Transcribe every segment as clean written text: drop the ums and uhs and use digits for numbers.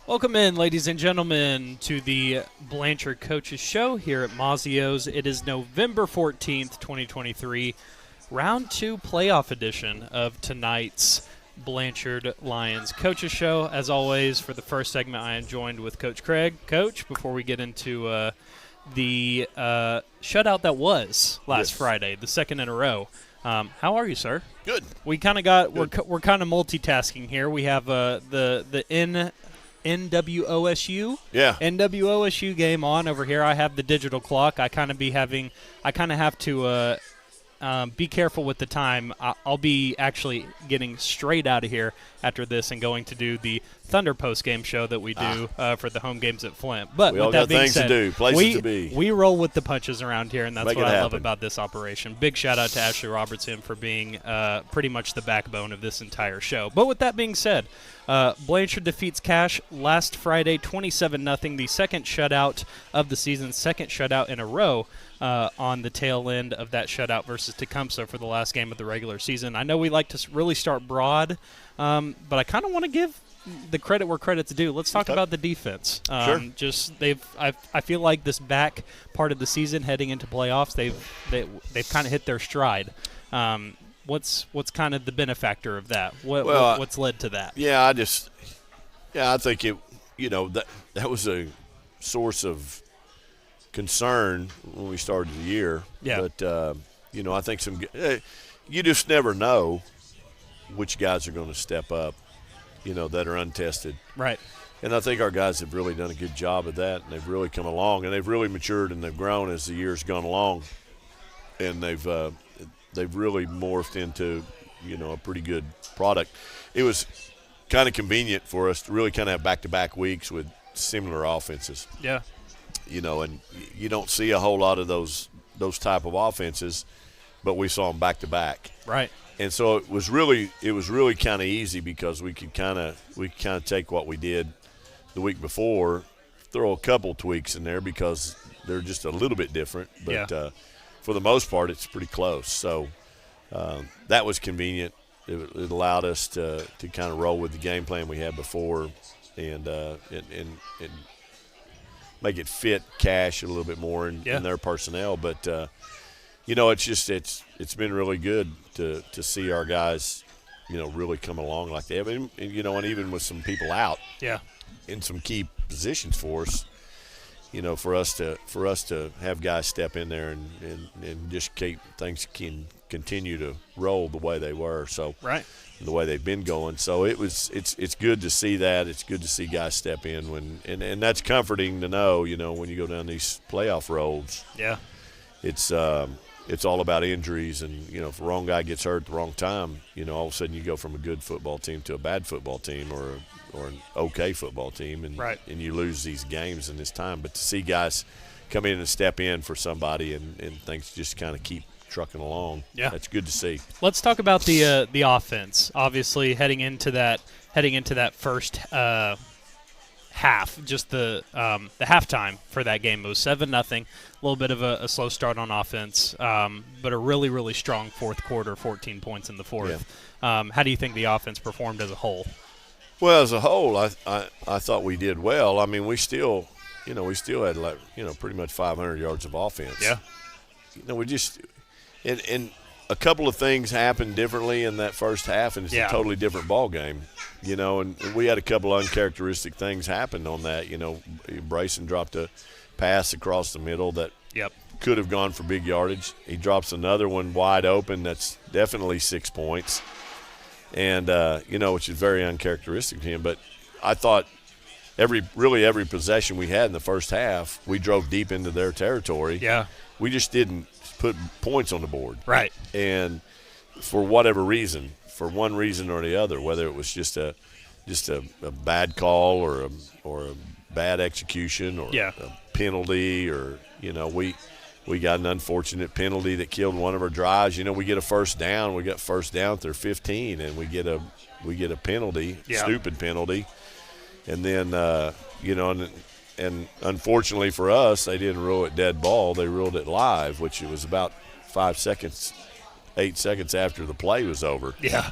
Welcome in, ladies and gentlemen, to the Blanchard Coaches Show here at Mazio's. It is November 14th, 2023, Round 2 playoff edition of tonight's Blanchard Lions Coaches Show. As always, for the first segment, I am joined with Coach Craig. Coach, before we get into the shutout that was last Friday, the second in a row, how are you, sir? Good. We kind of got we're kind of multitasking here. We have the NWOSU game on over here. I have the digital clock. I kind of have to be careful with the time. I'll be actually getting straight out of here after this and going to do the Thunder post-game show that we do for the home games at Flint. But we with all that got being things said, to do, places to be. We roll with the punches around here, and that's Make what it I love happen. about this operation. Big shout-out to Ashley Robertson for being pretty much the backbone of this entire show. But with that being said, Blanchard defeats Cache last Friday, 27-0, the second shutout of the season, second shutout in a row on the tail end of that shutout versus Tecumseh for the last game of the regular season. I know we like to really start broad, but I kind of want to give the credit where credit's due. Let's talk about the defense. Sure. I feel like this back part of the season heading into playoffs, they've kind of hit their stride. What's kind of the benefactor of that? What's led to that? I think that was a source of concern when we started the year. Yeah. But I think you just never know which guys are going to step up, that are untested. Right. And I think our guys have really done a good job of that, and they've really come along, and they've really matured and they've grown as the year's gone along, and they've really morphed into, a pretty good product. It was kind of convenient for us to really kind of have back-to-back weeks with similar offenses. Yeah. And you don't see a whole lot of those type of offenses, but we saw them back-to-back. Right. And so it was really kind of easy because we could kind of take what we did the week before, throw a couple tweaks in there because they're just a little bit different. But for the most part, it's pretty close. So that was convenient. It allowed us to kind of roll with the game plan we had before and make it fit Cache a little bit more in their personnel. But it's been really good to see our guys, really come along like that. And even with some people out, in some key positions for us, for us to have guys step in there and just keep things can continue to roll the way they were. So the way they've been going. So it's good to see that. It's good to see guys step in and that's comforting to know, when you go down these playoff roads. Yeah. It's all about injuries, and if the wrong guy gets hurt at the wrong time, all of a sudden you go from a good football team to a bad football team or an okay football team, and you lose these games in this time. But to see guys come in and step in for somebody and things just kind of keep trucking along, that's good to see. Let's talk about the offense. Obviously, heading into that first half, just the halftime for that game, it was 7-0. A little bit of a slow start on offense, but a really, really strong fourth quarter, 14 points in the fourth. Yeah. How do you think the offense performed as a whole? Well, as a whole, I thought we did well. I mean, we still had pretty much 500 yards of offense. Yeah. We just and a couple of things happened differently in that first half, and it's a totally different ball game. And we had a couple of uncharacteristic things happen on that. Brayson dropped a pass across the middle that could have gone for big yardage. He drops another one wide open that's definitely 6 points, and which is very uncharacteristic to him. But I thought every possession we had in the first half, we drove deep into their territory. Yeah, we just didn't put points on the board. Right. And for whatever reason, for one reason or the other, whether it was just a bad call or a bad exexecution or a penalty, or we got an unfortunate penalty that killed one of our drives. We get a first down. We got first down at their 15, and we get a penalty, stupid penalty, and then and unfortunately for us, they didn't rule it dead ball. They ruled it live, which it was about 8 seconds after the play was over. Yeah.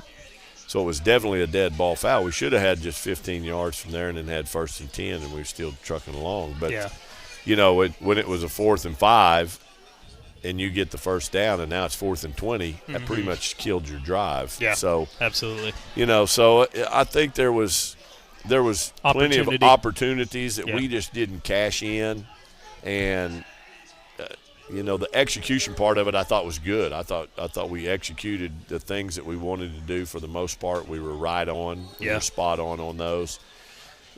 So it was definitely a dead ball foul. We should have had just 15 yards from there and then had 1st and 10, and we were still trucking along. But, when it was a 4th and 5 and you get the first down and now it's 4th and 20, that pretty much killed your drive. Yeah, so absolutely. So I think there was plenty of opportunities that we just didn't cash in. And the execution part of it I thought was good. I thought we executed the things that we wanted to do for the most part. We were right on. We were spot on those.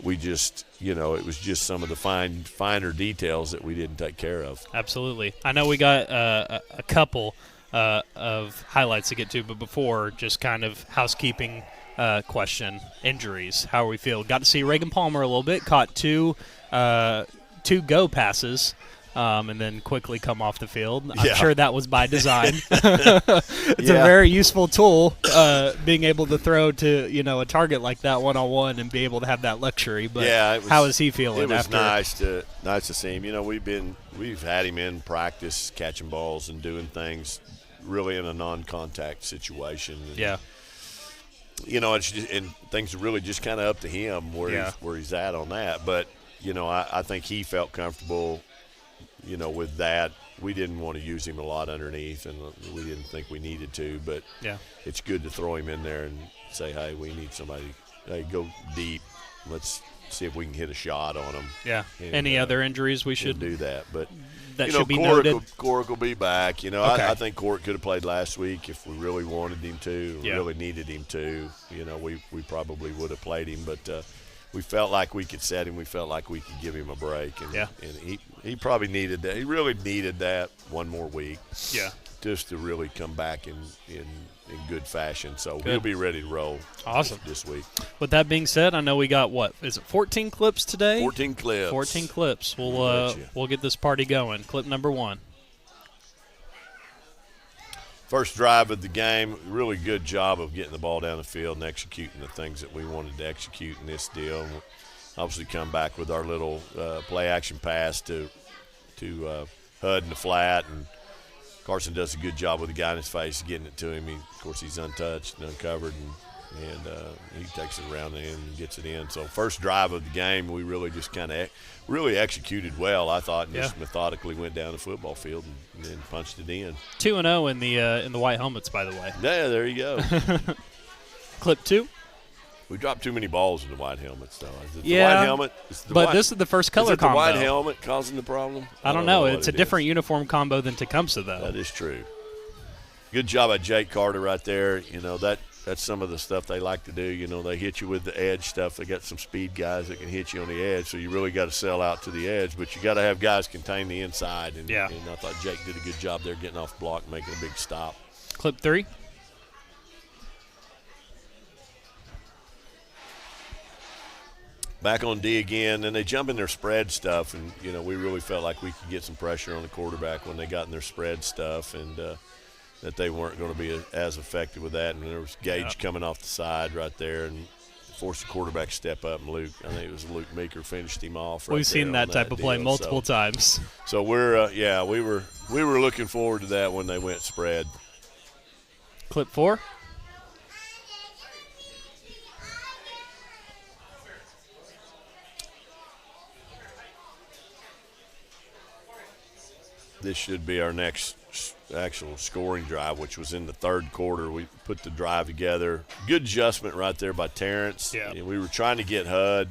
We just, it was just some of the finer details that we didn't take care of. Absolutely. I know we got a couple of highlights to get to, but before, just kind of housekeeping question, injuries. How are we feel? Got to see Reagan Palmer a little bit, caught two go passes. And then quickly come off the field. I'm sure that was by design. It's a very useful tool, being able to throw to a target like that one-on-one and be able to have that luxury. But how is he feeling? It was after? nice to see him. We've had him in practice catching balls and doing things really in a non-contact situation. And, it's just, and things are really just kind of up to him where he's at on that. But I think he felt comfortable. With that, we didn't want to use him a lot underneath, and we didn't think we needed to. But it's good to throw him in there and say, hey, we need somebody. Hey, go deep. Let's see if we can hit a shot on him. Yeah. And, any other injuries we should do that? But that should be noted. Cork will be back. I think Cork could have played last week if we really wanted him to, really needed him to. We probably would have played him, but. We felt like we could set him. We felt like we could give him a break. And he probably needed that. He really needed that one more week. Yeah. Just to really come back in good fashion. So we'll be ready to roll. Awesome. This week. With that being said, I know we got, 14 clips today? 14 clips. 14 clips. We'll get this party going. Clip number 1. First drive of the game, really good job of getting the ball down the field and executing the things that we wanted to execute in this deal. And obviously come back with our little play-action pass to Hud in the flat. And Carson does a good job with the guy in his face, getting it to him. Of course, he's untouched and uncovered, and he takes it around the end and gets it in. So first drive of the game, we really just kind of really executed well, I thought, and just methodically went down the football field and then punched it in. 2-0 in the white helmets, by the way. Yeah, there you go. Clip 2. We dropped too many balls in the white helmets, though. Is it the white helmet? This is the first color combo. Is it the white helmet causing the problem? I don't know. It's a different uniform combo than Tecumseh, though. That is true. Good job by Jake Carter right there. That's some of the stuff they like to do. They hit you with the edge stuff. They got some speed guys that can hit you on the edge, so you really got to sell out to the edge. But you got to have guys contain the inside. And I thought Jake did a good job there getting off the block and making a big stop. Clip 3. Back on D again, and they jump in their spread stuff. And, we really felt like we could get some pressure on the quarterback when they got in their spread stuff. And that they weren't going to be as effective with that. And there was Gage coming off the side right there and forced the quarterback to step up. And I think it was Luke Meeker finished him off. We've seen that type of play multiple times. So we're we were looking forward to that when they went spread. Clip 4. This should be our next actual scoring drive, which was in the third quarter. We put the drive together. Good adjustment right there by Terrence. Yeah. We were trying to get Hud,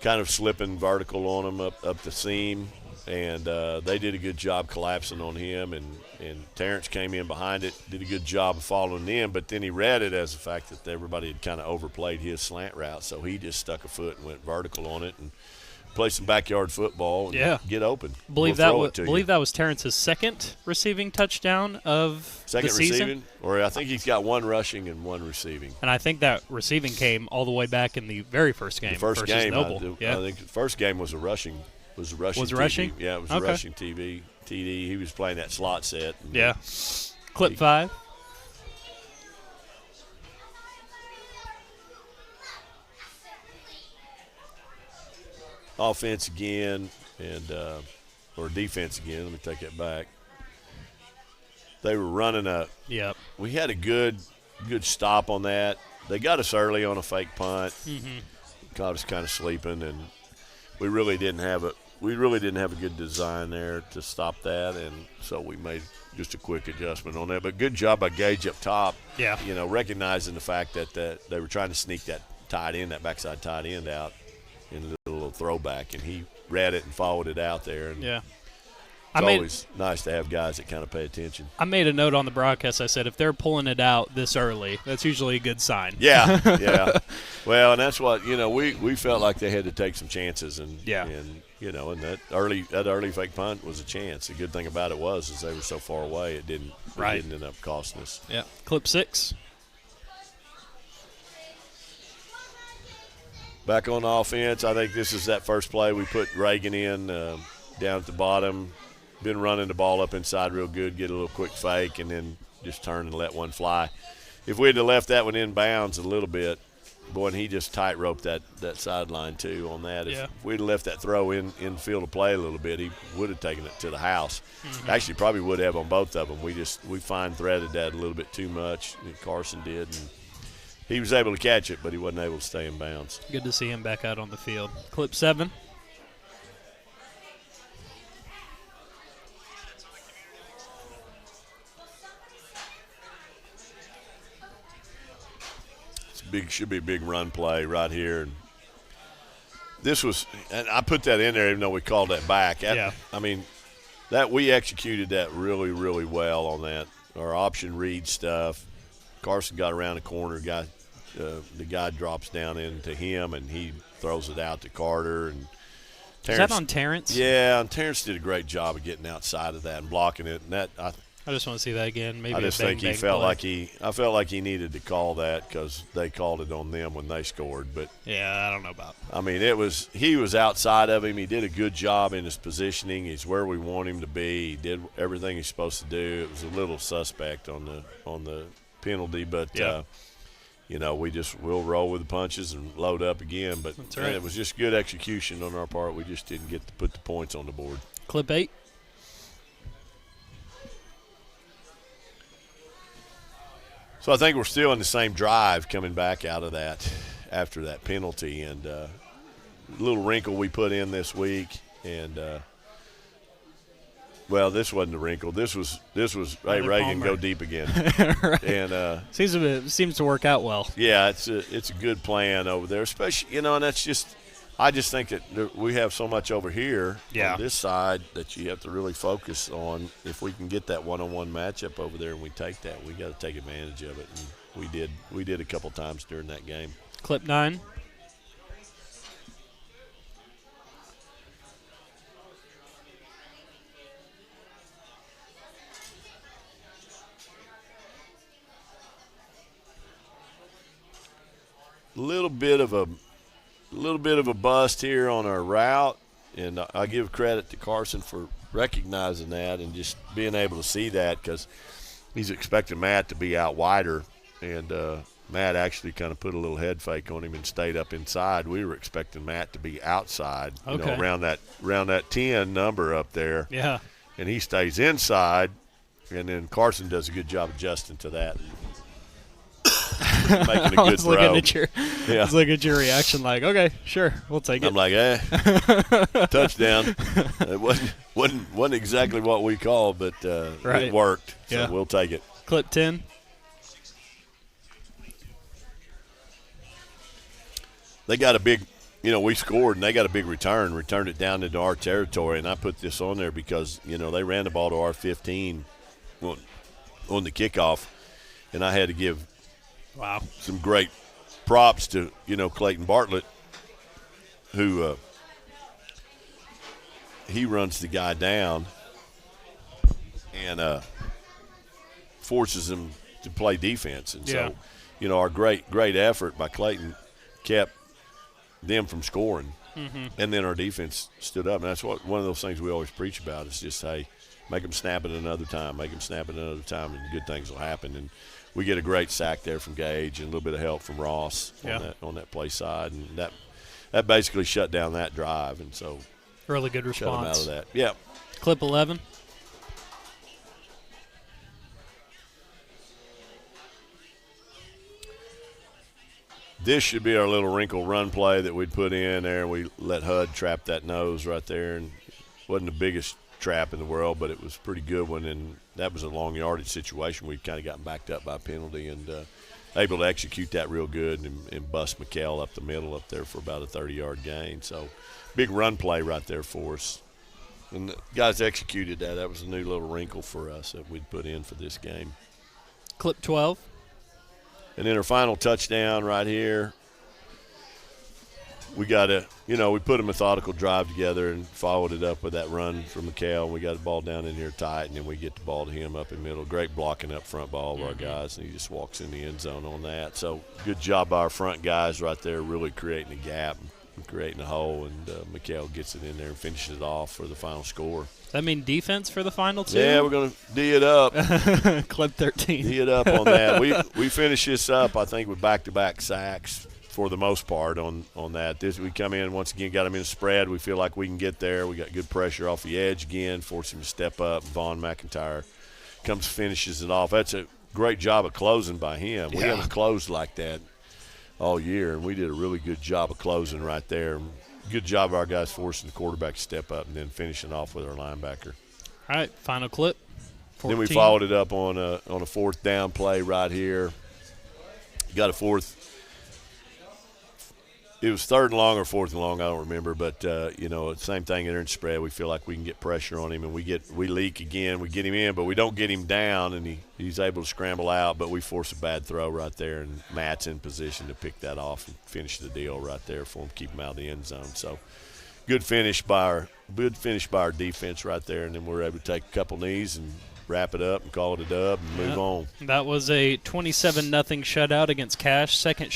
kind of slipping vertical on him up the seam, and they did a good job collapsing on him, and Terrence came in behind it, did a good job of following in, but then he read it as the fact that everybody had kind of overplayed his slant route, so he just stuck a foot and went vertical on it and play some backyard football and get open. Believe that was Terrence's second receiving touchdown of second the season. Receiving, or I think he's got one rushing and one receiving. And I think that receiving came all the way back in the very first game. The first game, I think the first game was a rushing. Was a rushing. Was it TD. rushing? Yeah, it was a rushing TD. He was playing that slot set. Yeah. Clip 5. Offense again, or defense again. Let me take that back. They were running Yep. We had a good stop on that, they got us early on a fake punt. Mm-hmm. Caught us kind of sleeping, and we really didn't have a good design there to stop that, and so we made just a quick adjustment on that. But good job by Gage up top. Yeah. Recognizing the fact that they were trying to sneak that backside tight end out in a little throwback, and he read it and followed it out there. And yeah. It's always nice to have guys that kind of pay attention. I made a note on the broadcast. I said, if they're pulling it out this early, that's usually a good sign. Yeah, yeah. Well, and that's what we felt like they had to take some chances, and that early fake punt was a chance. The good thing about it is they were so far away, it didn't end up costing us. Yeah. Clip 6. Back on offense, I think this is that first play we put Reagan in down at the bottom. Been running the ball up inside real good, get a little quick fake, and then just turn and let one fly. If we had left that one in bounds a little bit, boy, and he just tight-roped that sideline too on that. If we'd have left that throw in field of play a little bit, he would have taken it to the house. Mm-hmm. Actually, probably would have on both of them. We fine-threaded that a little bit too much, and Carson did, and he was able to catch it, but he wasn't able to stay in bounds. Good to see him back out on the field. Clip 7. Should be a big run play right here. And I put that in there even though we called that back. I mean, that we executed that really, really well on that. Our option read stuff. Carson got around the corner, the guy drops down into him, and he throws it out to Carter. And Terrence, is that on Terrence? Yeah, and Terrence did a great job of getting outside of that and blocking it. And I just want to see that again. Maybe I just think he felt like he needed to call that because they called it on them when they scored. But yeah, I don't know about. I mean, he was outside of him. He did a good job in his positioning. He's where we want him to be. He did everything he's supposed to do. It was a little suspect on the penalty, but we'll roll with the punches and load up again. But that's right. It was just good execution on our part. We just didn't get to put the points on the board. Clip 8. So I think we're still in the same drive coming back out of that after that penalty, and a little wrinkle we put in this week, and this wasn't a wrinkle. This was hey, Reagan, go deep again. Right. And seems to work out well. Yeah, it's a good plan over there, especially and that's just. I just think that we have so much over here on this side that you have to really focus on. If we can get that one-on-one matchup over there and we take that, we got to take advantage of it. And we did a couple times during that game. Clip 9. A little bit of a bust here on our route, and I give credit to Carson for recognizing that and just being able to see that because he's expecting Matt to be out wider, and Matt actually kind of put a little head fake on him and stayed up inside. We were expecting Matt to be outside, around that 10 number up there. Yeah, and he stays inside, and then Carson does a good job adjusting to that. Making a good throw. I was looking at your reaction like, okay, sure, we'll take it. I'm like, touchdown. It wasn't exactly what we called, but it worked, so we'll take it. Clip 10. They got a big, we scored, and they got a big returned it down into our territory, and I put this on there because, they ran the ball to our 15 on the kickoff, and I had to give some great props to, Clayton Bartlett, who he runs the guy down and forces him to play defense. And so, our great effort by Clayton kept them from scoring. Mm-hmm. And then our defense stood up. And that's one of those things we always preach about is just, hey, make them snap it another time, and good things will happen. And we get a great sack there from Gage and a little bit of help from Ross on that play side, and that basically shut down that drive. And so really good response. Shut them out of that. Yeah. Clip 11. this should be our little wrinkle run play that we'd put in there. We let Hud trap that nose right there, and wasn't the biggest trap in the world, but it was a pretty good one, and that was a long yardage situation. We'd kind of gotten backed up by a penalty and able to execute that real good and bust McHale up the middle up there for about a 30-yard gain. So big run play right there for us. And the guys executed that. That was a new little wrinkle for us that we'd put in for this game. Clip 12. And then our final touchdown right here, we got we put a methodical drive together and followed it up with that run from McHale. We got the ball down in here tight, and then we get the ball to him up in the middle. Great blocking up front by all of our guys, and he just walks in the end zone on that. So good job by our front guys right there, really creating a gap and creating a hole, and McHale gets it in there and finishes it off for the final score. Does that mean defense for the final two? Yeah, we're going to D it up. Clip 13. D it up on that. We finish this up, I think, with back-to-back sacks for the most part on that. We come in, once again, got them in a spread. We feel like we can get there. We got good pressure off the edge again, force him to step up. Vaughn McIntyre comes, finishes it off. That's a great job of closing by him. We haven't closed like that all year, and we did a really good job of closing right there. Good job of our guys forcing the quarterback to step up and then finishing off with our linebacker. All right, final clip. 14. Then we followed it up on a fourth down play right here. Got a fourth. It was third and long or fourth and long, I don't remember, but same thing in spread. We feel like we can get pressure on him, and we leak again. We get him in, but we don't get him down, and he's able to scramble out. But we force a bad throw right there, and Matt's in position to pick that off and finish the deal right there for him, keep him out of the end zone. So good finish by our defense right there, and then we're able to take a couple knees and wrap it up and call it a dub and move on. That was a 27-0 shutout against Cache. Second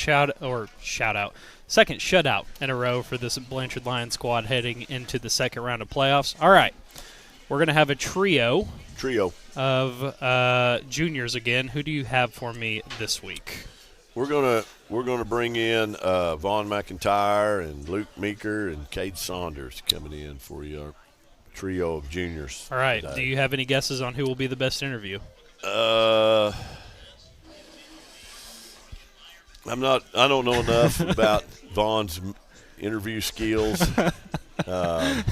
shutout in a row for this Blanchard Lions squad heading into the second round of playoffs. All right, we're going to have a trio of juniors again. Who do you have for me this week? We're gonna bring in Vaughn McIntyre and Luke Meeker and Cade Saunders coming in for your trio of juniors. All right. Do you have any guesses on who will be the best interview? I don't know enough about Vaughn's interview skills. I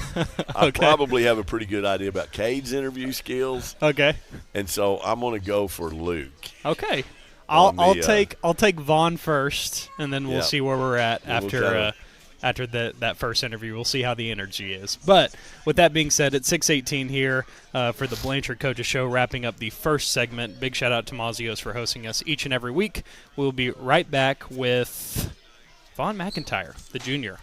probably have a pretty good idea about Cade's interview skills. Okay. And so I'm going to go for Luke. Okay. I'll take Vaughn first, and then we'll see where we're at after that first interview. We'll see how the energy is. But with that being said, it's 6:18 here for the Blanchard Coaches Show, wrapping up the first segment. Big shout out to Mazios for hosting us each and every week. We'll be right back with Vaughn McIntyre, the junior.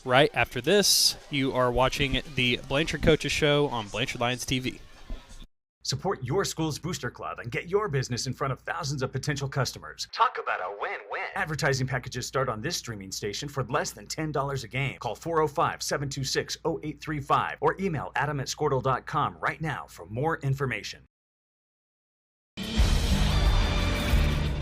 Right after this, you are watching the Blanchard Coaches Show on Blanchard Lions TV. Support your school's booster club and get your business in front of thousands of potential customers. Talk about a win-win. Advertising packages start on this streaming station for less than $10 a game. Call 405-726-0835 or email adam@squirtle.com right now for more information.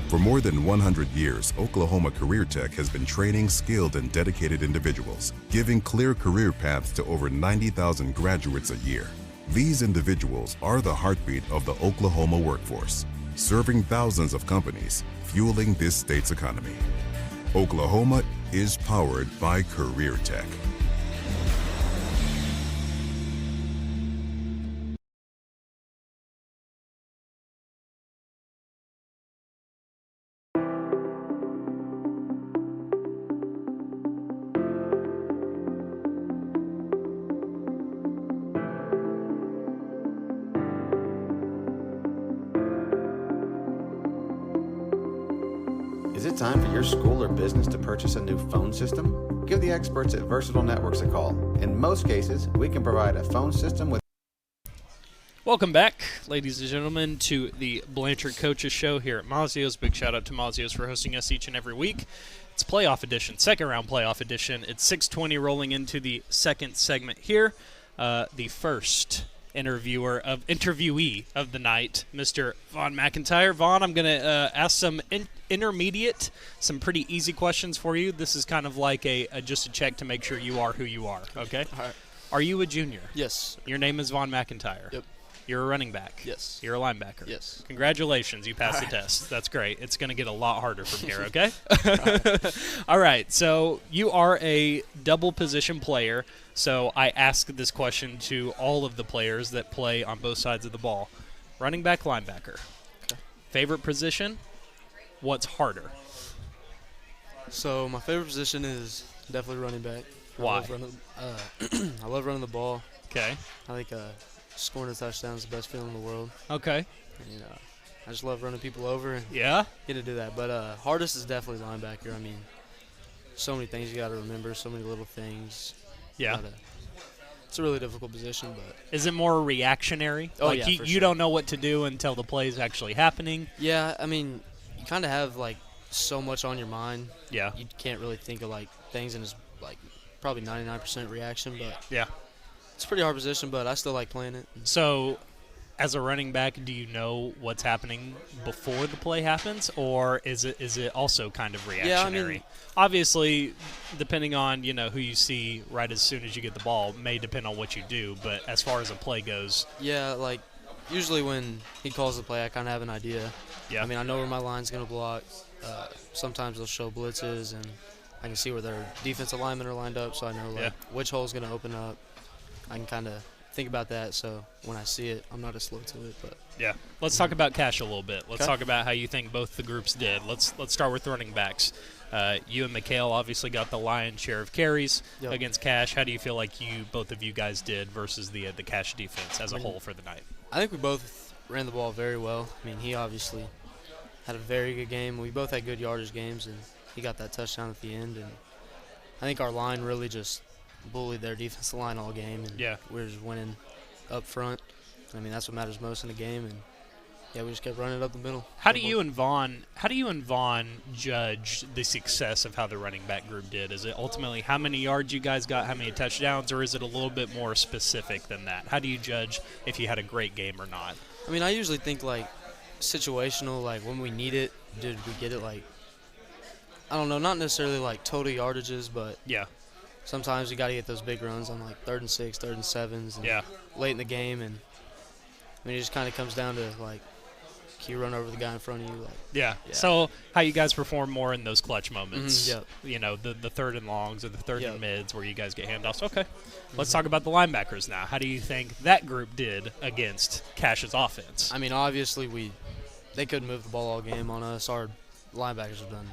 For more than 100 years, Oklahoma Career Tech has been training skilled and dedicated individuals, giving clear career paths to over 90,000 graduates a year. These individuals are the heartbeat of the Oklahoma workforce, serving thousands of companies, fueling this state's economy. Oklahoma is powered by Career Tech. Is it time for your school or business to purchase a new phone system? Give the experts at Versatile Networks a call. In most cases, we can provide a phone system with... Welcome back, ladies and gentlemen, to the Blanchard Coaches Show here at Mazios. Big shout out to Mazios for hosting us each and every week. It's playoff edition, second round playoff edition. It's 6:20 rolling into the second segment here. The first interviewee of the night, Mr. Vaughn McIntyre. Vaughn, I'm going to ask some intermediate, some pretty easy questions for you. This is kind of like just a check to make sure you are who you are, okay? All right. Are you a junior? Yes. Your name is Vaughn McIntyre? Yep. You're a running back. Yes. You're a linebacker. Yes. Congratulations, you passed the test. That's great. It's going to get a lot harder from here, okay? All right, so you are a double position player, so I ask this question to all of the players that play on both sides of the ball. Running back, linebacker. Okay. Favorite position? What's harder? So my favorite position is definitely running back. Why? I love running the ball. Okay. I think scoring a touchdown is the best feeling in the world. Okay. And, I just love running people over and Yeah? get to do that. But hardest is definitely linebacker. I mean, so many things you got to remember, so many little things. Yeah. It's a really difficult position, but Is it more reactionary? Oh, like yeah, you for you sure. don't know what to do until the play is actually happening? yeah, I mean, you kind of have like so much on your mind. Yeah. You can't really think of like things, and it's like probably 99% reaction. But Yeah. it's a pretty hard position, but I still like playing it. So, as a running back, do you know what's happening before the play happens, or is it also kind of reactionary? Obviously, depending on who you see right as soon as you get the ball, may depend on what you do. But as far as a play goes, Yeah, like usually when he calls the play, I kind of have an idea. yeah, I mean, I know where my line's gonna block. Sometimes they'll show blitzes, and I can see where their defensive linemen are lined up, so I know Yeah. which hole's gonna open up. I can kind of think about that, so when I see it, I'm not as slow to it. But yeah. Let's talk about Cash a little bit. Let's Okay. talk about how you think both the groups did. Let's start with running backs. You and Mikhail obviously got the lion's share of carries Yep. against Cash. How do you feel like both of you guys did versus the Cash defense as a whole for the night? I think we both ran the ball very well. I mean, he obviously had a very good game. We both had good yardage games, and he got that touchdown at the end. And I think our line really just bullied their defensive line all game, and Yeah. we were just winning up front. I mean, that's what matters most in the game, and yeah, we just kept running it up the middle. How do you and Vaughn judge the success of how the running back group did? Is it ultimately how many yards you guys got, how many touchdowns, or is it a little bit more specific than that? How do you judge if you had a great game or not? I mean, I usually think like situational, like when we need it, did we get it? Like, I don't know, not necessarily like total yardages, but Yeah, sometimes you got to get those big runs on like 3rd and 6, 3rd and 7s, and yeah, late in the game. And I mean, it just kind of comes down to like, can you run over the guy in front of you? Like, yeah. Yeah. So how you guys perform more in those clutch moments? Yep. The 3rd and longs or the 3rd Yep. and mids where you guys get handoffs. Okay, let's talk about the linebackers now. How do you think that group did against Cash's offense? I mean, obviously they couldn't move the ball all game on us. Our linebackers have done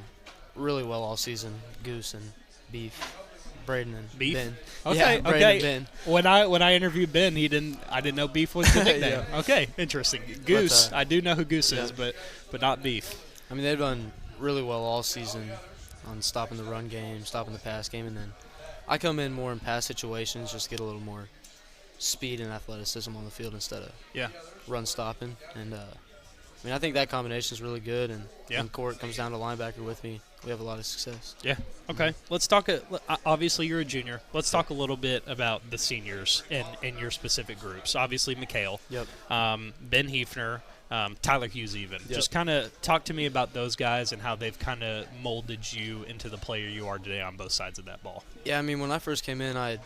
really well all season. Goose and Beef, Braden and Beef? Ben. Okay, Yeah, Braden okay. and Ben. When I interviewed Ben, I didn't know Beef was the nickname. Yeah. Okay, interesting. Goose, But, I do know who Goose yeah. is, but not Beef. I mean, they've done really well all season on stopping the run game, stopping the pass game, and then I come in more in pass situations, just get a little more speed and athleticism on the field instead of Yeah, run stopping. And I mean, I think that combination is really good. And Yeah. when Court comes down to linebacker with me, we have a lot of success. yeah. Okay, let's talk. Obviously, you're a junior. Let's talk a little bit about the seniors in your specific groups. Obviously, Mikhail, Yep. Ben Hefner, Tyler Hughes even. Yep. Just kind of talk to me about those guys and how they've kind of molded you into the player you are today on both sides of that ball. Yeah, I mean, when I first came in, I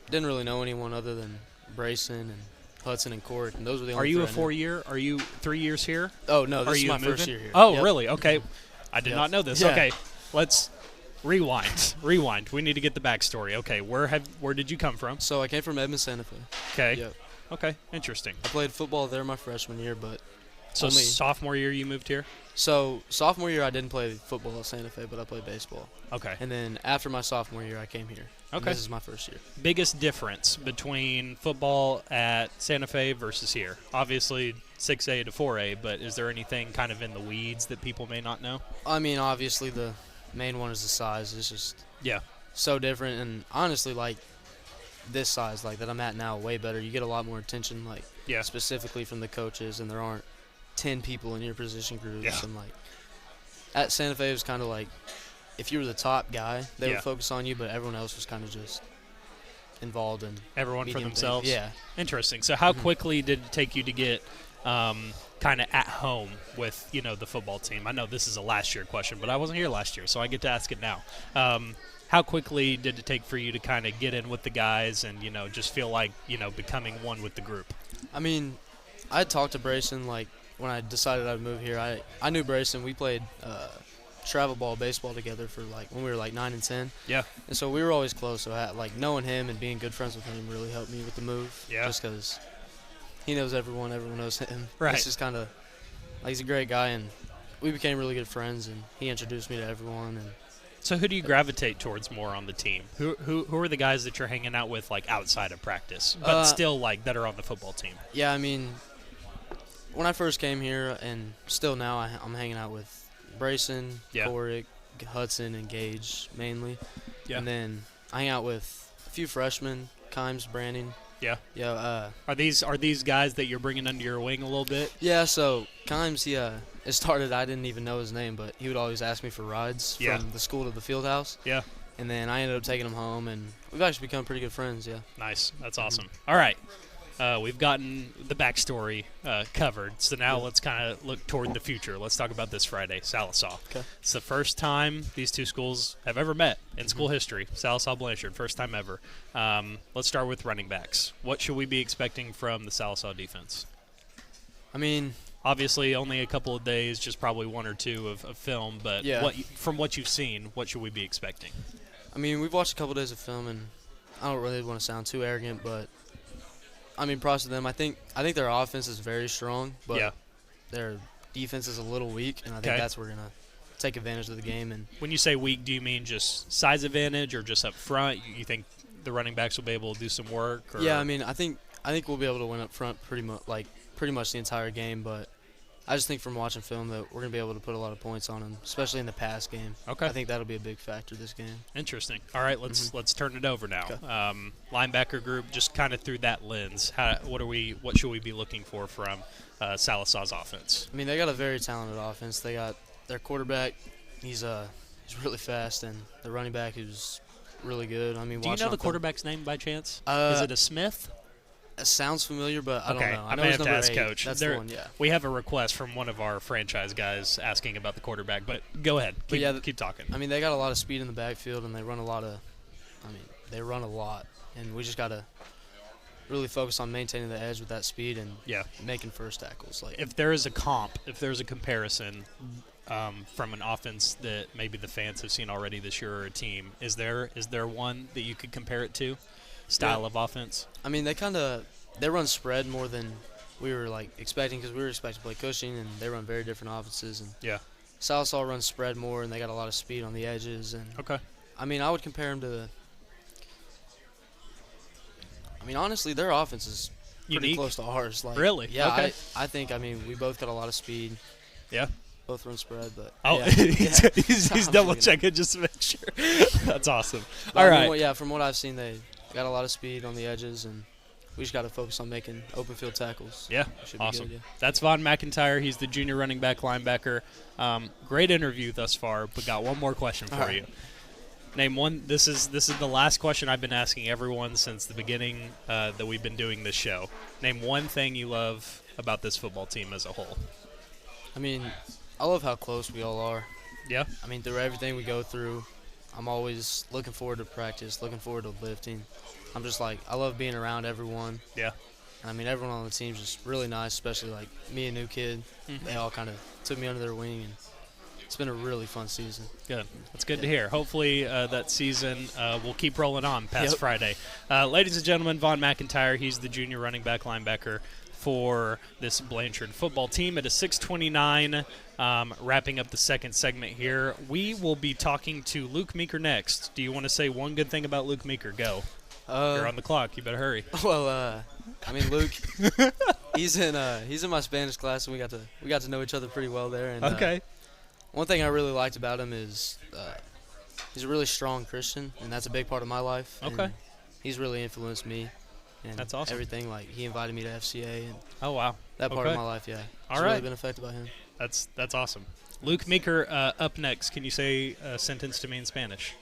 didn't really know anyone other than Brayson and Hudson and Court, and those were the Are only you a three I knew. 4-year? Are you 3 years here? Oh, no, Are this is you my moving? first year here. Oh, Yep. really? Okay. I did Yep. not know this. Yeah. Okay, let's rewind. Rewind. We need to get the backstory. Okay, where did you come from? So I came from Edmond, Santa Fe. Okay. Yep. Okay. Interesting. I played football there my freshman year, but So only- sophomore year you moved here. So sophomore year I didn't play football at Santa Fe, but I played baseball. Okay. And then after my sophomore year, I came here. And Okay. this is my first year. Biggest difference between football at Santa Fe versus here? Obviously 6A to 4A, but is there anything kind of in the weeds that people may not know? I mean, obviously the main one is the size. It's just Yeah. so different, and honestly, like this size, like that I'm at now, way better. You get a lot more attention, like Yeah. specifically from the coaches, and there aren't 10 people in your position groups. Yeah. And like at Santa Fe, it was kind of like if you were the top guy, they Yeah. would focus on you, but everyone else was kind of just involved in Everyone for medium things. themselves? Yeah. Interesting. So how quickly did it take you to get kind of at home with, the football team? I know this is a last year question, but I wasn't here last year, so I get to ask it now. How quickly did it take for you to kind of get in with the guys and, just feel like, becoming one with the group? I mean, I talked to Brayson like when I decided I'd move here. I knew Brayson. We played travel ball, baseball together for like when we were like 9 and 10. Yeah. And so we were always close. So like knowing him and being good friends with him really helped me with the move. Yeah. Just because he knows everyone knows him. Right. It's just kind of like he's a great guy, and we became really good friends. And he introduced me to everyone. And So who do you gravitate towards more on the team? Who are the guys that you're hanging out with like outside of practice, but still like that are on the football team? yeah, I mean, when I first came here, and still now, I'm hanging out with Brayson, Yeah. Corick, Hudson, and Gage mainly. Yeah. And then I hang out with a few freshmen, Kimes, Brandon. Yeah. Yeah. Are these guys that you're bringing under your wing a little bit? Yeah. So Kimes, it started. I didn't even know his name, but he would always ask me for rides Yeah. from the school to the field house. Yeah. And then I ended up taking him home, and we've actually become pretty good friends. Yeah. Nice. That's awesome. All right. We've gotten the backstory covered, so now let's kind of look toward the future. Let's talk about this Friday, Sallisaw. Okay. It's the first time these two schools have ever met in school history. Sallisaw Blanchard, first time ever. Let's start with running backs. What should we be expecting from the Sallisaw defense? I mean, obviously only a couple of days, just probably one or two of film, but Yeah. from what you've seen, what should we be expecting? I mean, we've watched a couple days of film, and I don't really want to sound too arrogant, but I mean, props to them. I think their offense is very strong, but Yeah. their defense is a little weak, and I think Okay. that's where we're gonna take advantage of the game. And When you say weak, do you mean just size advantage or just up front? You think the running backs will be able to do some work? Or? yeah, I mean, I think we'll be able to win up front pretty much the entire game, but I just think from watching film that we're gonna be able to put a lot of points on them, especially in the pass game. Okay. I think that'll be a big factor this game. Interesting. All right, let's turn it over now. Okay. Linebacker group, just kind of through that lens, what should we be looking for from Sallisaw's offense? I mean, they got a very talented offense. They got their quarterback. He's really fast, and the running back who's really good. I mean, Do you watching know the on film- quarterback's name by chance? Is it a Smith? It sounds familiar, but I Okay, don't know. I know may he's have to number ask 8. Coach. That's There- the one, yeah. We have a request from one of our franchise guys asking about the quarterback, but go ahead. Keep talking. I mean, they got a lot of speed in the backfield, and they run a lot. And we just got to really focus on maintaining the edge with that speed and Yeah. making first tackles. Like, If there is a comparison from an offense that maybe the fans have seen already this year or a team, is there one that you could compare it to? Style of offense? I mean, they run spread more than we were expecting, because we were expecting to play Cushing, and they run very different offenses. And Yeah. Sallisaw runs spread more, and they got a lot of speed on the edges. And Okay. I mean, I would compare them to. I mean, honestly, their offense is pretty Unique? close to ours. Really? Yeah. Okay. I think. I mean, we both got a lot of speed. Yeah. Both run spread, but Oh, yeah. he's I'm double just kidding. checking just to make sure. That's awesome. But All I mean, right. from what I've seen, they got a lot of speed on the edges, and we just got to focus on making open field tackles. Yeah, Should be awesome. good, yeah. That's Von McIntyre. He's the junior running back linebacker. Great interview thus far, but got one more question for All right. you. Name one. This is the last question I've been asking everyone since the beginning that we've been doing this show. Name one thing you love about this football team as a whole. I mean, I love how close we all are. Yeah. I mean, through everything we go through, I'm always looking forward to practice, looking forward to lifting. I'm just I love being around everyone. Yeah. And I mean, everyone on the team's just really nice, especially me and New Kid. Mm-hmm. They all kind of took me under their wing, and it's been a really fun season. Good. That's good to hear. Hopefully that season will keep rolling on past Yep. Friday. Ladies and gentlemen, Von McIntyre, he's the junior running back linebacker for this Blanchard football team. At a 6:29, wrapping up the second segment here. We will be talking to Luke Meeker next. Do you want to say one good thing about Luke Meeker? Go. You're on the clock. You better hurry. Well, I mean, Luke, he's in my Spanish class, and we got to know each other pretty well there. And, Okay. one thing I really liked about him is he's a really strong Christian, and that's a big part of my life. Okay. And he's really influenced me. And That's awesome. Everything, he invited me to FCA, and Oh, wow. that part Okay. of my life, yeah. All It's right. really been affected by him. That's awesome. Luke Meeker, up next. Can you say a sentence to me in Spanish?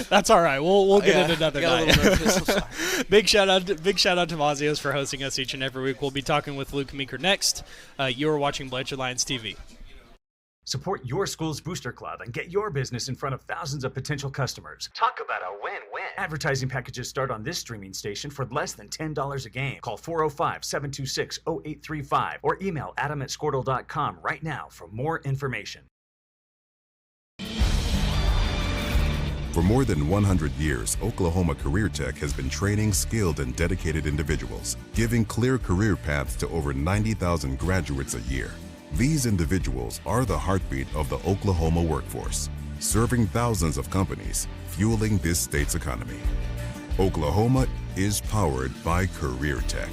That's all right. We'll get it another I got a night. little nervous, I'm sorry. Big shout out to Mazios for hosting us each and every week. We'll be talking with Luke Meeker next. You are watching Blanchard Lions TV. Support your school's booster club and get your business in front of thousands of potential customers. Talk about a win-win. Advertising packages start on this streaming station for less than $10 a game. Call 405-726-0835 or email adam@squirtle.com right now for more information. For more than 100 years, Oklahoma Career Tech has been training skilled and dedicated individuals, giving clear career paths to over 90,000 graduates a year. These individuals are the heartbeat of the Oklahoma workforce, serving thousands of companies, fueling this state's economy. Oklahoma is powered by Career Tech.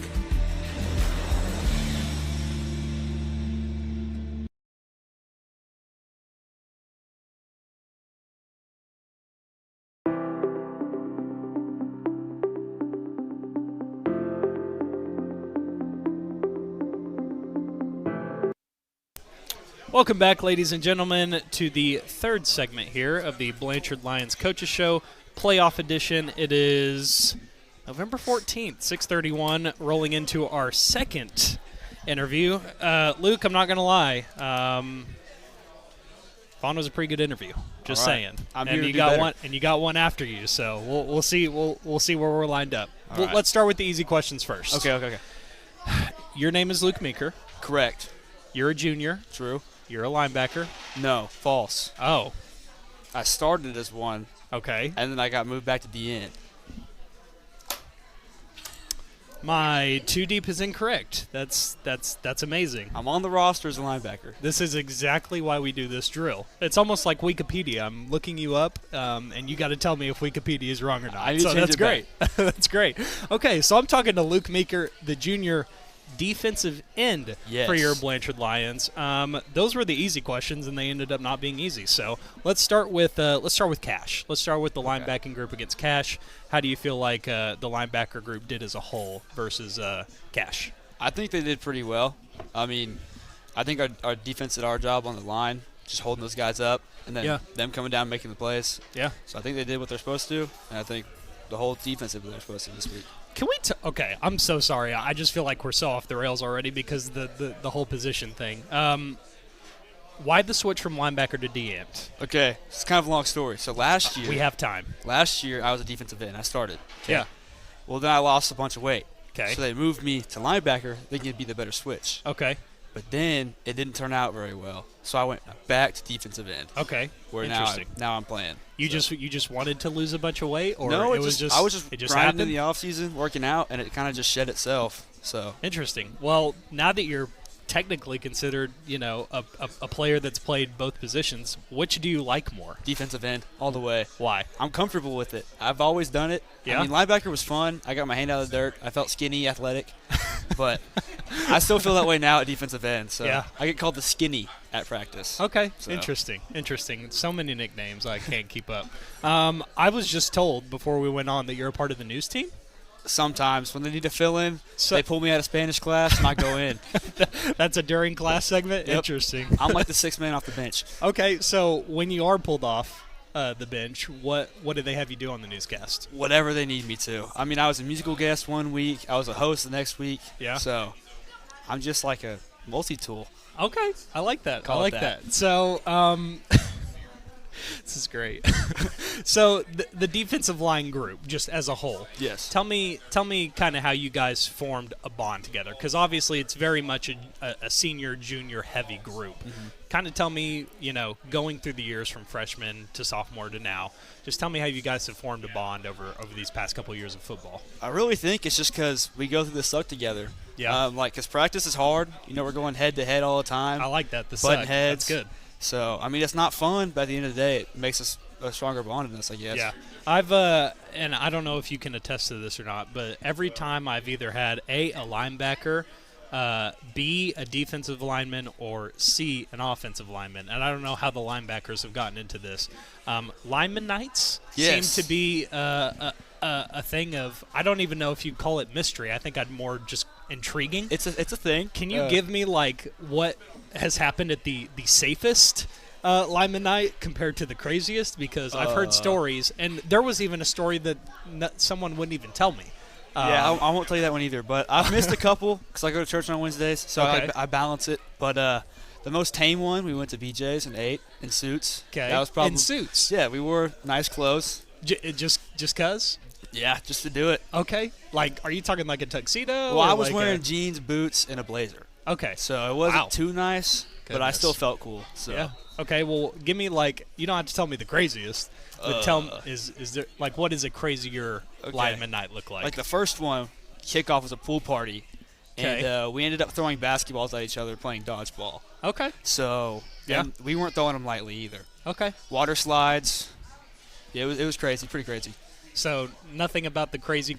Welcome back, ladies and gentlemen, to the third segment here of the Blanchard Lions Coaches Show, playoff edition. It is November 14th, 6:31, rolling into our second interview. Luke, I'm not going to lie. Vaughn was a pretty good interview. Just saying. I'm and here to you do got better. one, and you got one after you. So we'll see. We'll see where we're lined up. All right. Let's start with the easy questions first. Okay. Your name is Luke Meeker. Correct. You're a junior. True. You're a linebacker. No, false. Oh, I started as one, okay. and then I got moved back to the end. My too deep is incorrect. That's amazing. I'm on the roster as a linebacker. This is exactly why we do this drill. It's almost like Wikipedia. I'm looking you up, and you got to tell me if Wikipedia is wrong or not. I need to so change that's it great. That's great. Okay, so I'm talking to Luke Meeker, the junior defensive end Yes. for your Blanchard Lions. Those were the easy questions, and they ended up not being easy. So let's start with Cash. Let's start with the linebacking group against Cash. How do you feel like the linebacker group did as a whole versus Cash? I think they did pretty well. I mean, I think our defense did our job on the line, just holding those guys up, and then them coming down and making the plays. Yeah. So I think they did what they're supposed to, and I think the whole defense did what they're supposed to this week. Can we okay, I'm so sorry. I just feel like we're so off the rails already because the whole position thing. Why the switch from linebacker to D end? Okay, it's kind of a long story. So last year, We have time. last year I was a defensive end. I started. Okay. Yeah. Well, then I lost a bunch of weight. Okay. So they moved me to linebacker, thinking it'd be the better switch. Okay. But then it didn't turn out very well. So I went back to defensive end. Okay. Where Interesting. now I'm playing. You just wanted to lose a bunch of weight, or No, it was just I was just it just grinding happened? in the off season, working out, and it kind of just shed itself. So Interesting. Well, now that you're technically considered, a player that's played both positions, which do you like more? defensive end all the way. Why? I'm comfortable with it. I've always done it. Yeah? I mean, linebacker was fun. I got my hand out of the dirt. I felt skinny, athletic. But I still feel that way now at defensive end. So Yeah. I get called the skinny at practice. Okay, So. Interesting. So many nicknames I can't keep up. I was just told before we went on that you're a part of the news team. Sometimes when they need to fill in, So- they pull me out of Spanish class and I go in. That's a during class segment. Yep. Interesting. I'm like the sixth man off the bench. Okay, so when you are pulled off the bench, what do they have you do on the newscast? Whatever they need me to. I mean, I was a musical guest one week. I was a host the next week. Yeah. So I'm just like a multi-tool. Okay, I like that. Call it that. So, this is great. So the defensive line group, just as a whole. Yes. Tell me kind of how you guys formed a bond together, because obviously it's very much a senior junior heavy group. Mm-hmm. Kind of tell me, going through the years from freshman to sophomore to now. Just tell me how you guys have formed a bond over these past couple of years of football. I really think it's just because we go through the suck together. Yeah. Because practice is hard. We're going head-to-head all the time. I like that. The Button suck. heads. That's good. So, I mean, it's not fun, but at the end of the day, it makes us a stronger bond in us, I guess. Yeah. I've and I don't know if you can attest to this or not, but every time I've either had a linebacker, B, a defensive lineman, or C, an offensive lineman, and I don't know how the linebackers have gotten into this. Lineman nights Yes. seem to be a thing of, I don't even know if you'd call it mystery. I think I'd more just intriguing. It's a thing. Can you give me like what has happened at the safest lineman night compared to the craziest? Because I've heard stories, and there was even a story that someone wouldn't even tell me. Yeah, I won't tell you that one either. But I've missed a couple because I go to church on Wednesdays, so Okay. I balance it. But The most tame one, we went to BJ's and ate in suits. Okay. That was probably in suits. Yeah, we wore nice clothes. Just cuz? Yeah, just to do it. Okay. Like, are you talking like a tuxedo? Well, I was like wearing jeans, boots, and a blazer. Okay. So it wasn't too nice, but I still felt cool. So. Yeah. Okay. Well, give me like, you don't have to tell me the craziest, but tell me, is there like, what does a crazier lineman night look like? Like the first one, kickoff was a pool party, and we ended up throwing basketballs at each other playing dodgeball. Okay. So we weren't throwing them lightly either. Okay. Water slides. Yeah, it was crazy, pretty crazy. So nothing about the crazy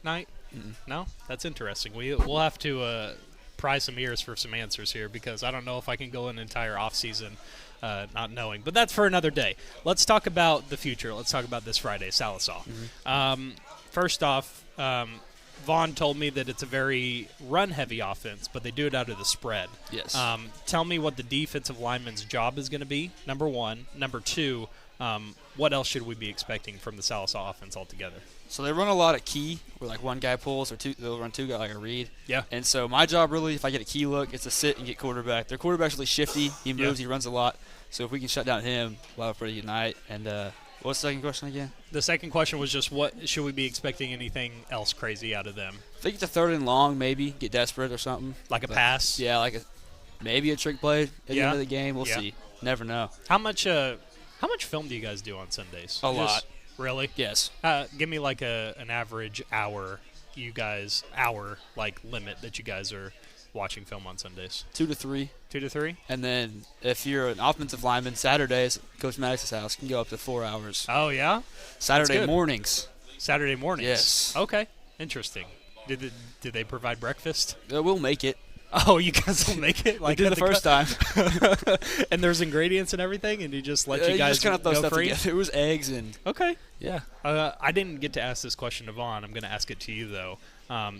night? Mm-mm. No? That's interesting. We'll have to pry some ears for some answers here, because I don't know if I can go an entire off season not knowing. But that's for another day. Let's talk about the future. Let's talk about this Friday, Sallisaw. Mm-hmm. First off, Vaughn told me that it's a very run-heavy offense, but they do it out of the spread. Yes. Tell me what the defensive lineman's job is going to be, number one. Number two, what else should we be expecting from the Sallisaw offense altogether? So they run a lot of key, where like one guy pulls, or they'll run two guys like a read. Yeah. And so my job really, if I get a key look, is to sit and get quarterback. Their quarterback's really shifty. He moves, he runs a lot. So if we can shut down him, we'll have a pretty good night. And what's the second question again? The second question was just, what should we be expecting anything else crazy out of them? If they get to third and long, maybe get desperate or something. Like a pass? Yeah, maybe a trick play at the end of the game. We'll see. Never know. How much film do you guys do on Sundays? A lot. Really? Yes. Give me like an average hour, limit that you guys are watching film on Sundays. 2 to 3. 2 to 3? And then if you're an offensive lineman, Saturdays, Coach Maddox's house can go up to 4 hours. Oh, yeah? Saturday mornings. Saturday mornings? Yes. Okay. Interesting. Did they provide breakfast? We'll make it. Oh, you guys will make it? Like we did the first time. And there's ingredients and everything, and you just let you guys just kind of throw go stuff free? together. It was eggs and... Okay. Yeah. I didn't get to ask this question to Vaughn. I'm going to ask it to you, though,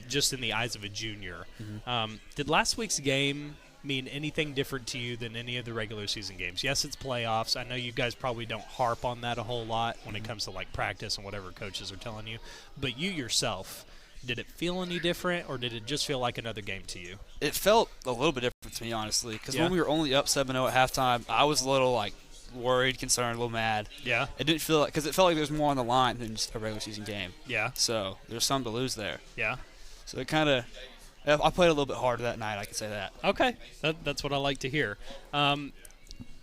just in the eyes of a junior. Mm-hmm. Did last week's game mean anything different to you than any of the regular season games? Yes, it's playoffs. I know you guys probably don't harp on that a whole lot when it comes to, like, practice and whatever coaches are telling you. But you yourself, did it feel any different, or did it just feel like another game to you? It felt a little bit different to me, honestly, because when we were only up 7-0 at halftime, I was a little, like, worried, concerned, a little mad. Yeah. It didn't feel like, because it felt like there was more on the line than just a regular season game. Yeah. So there's something to lose there. Yeah. So it kind of, I played a little bit harder that night, I can say that. Okay. That's what I like to hear.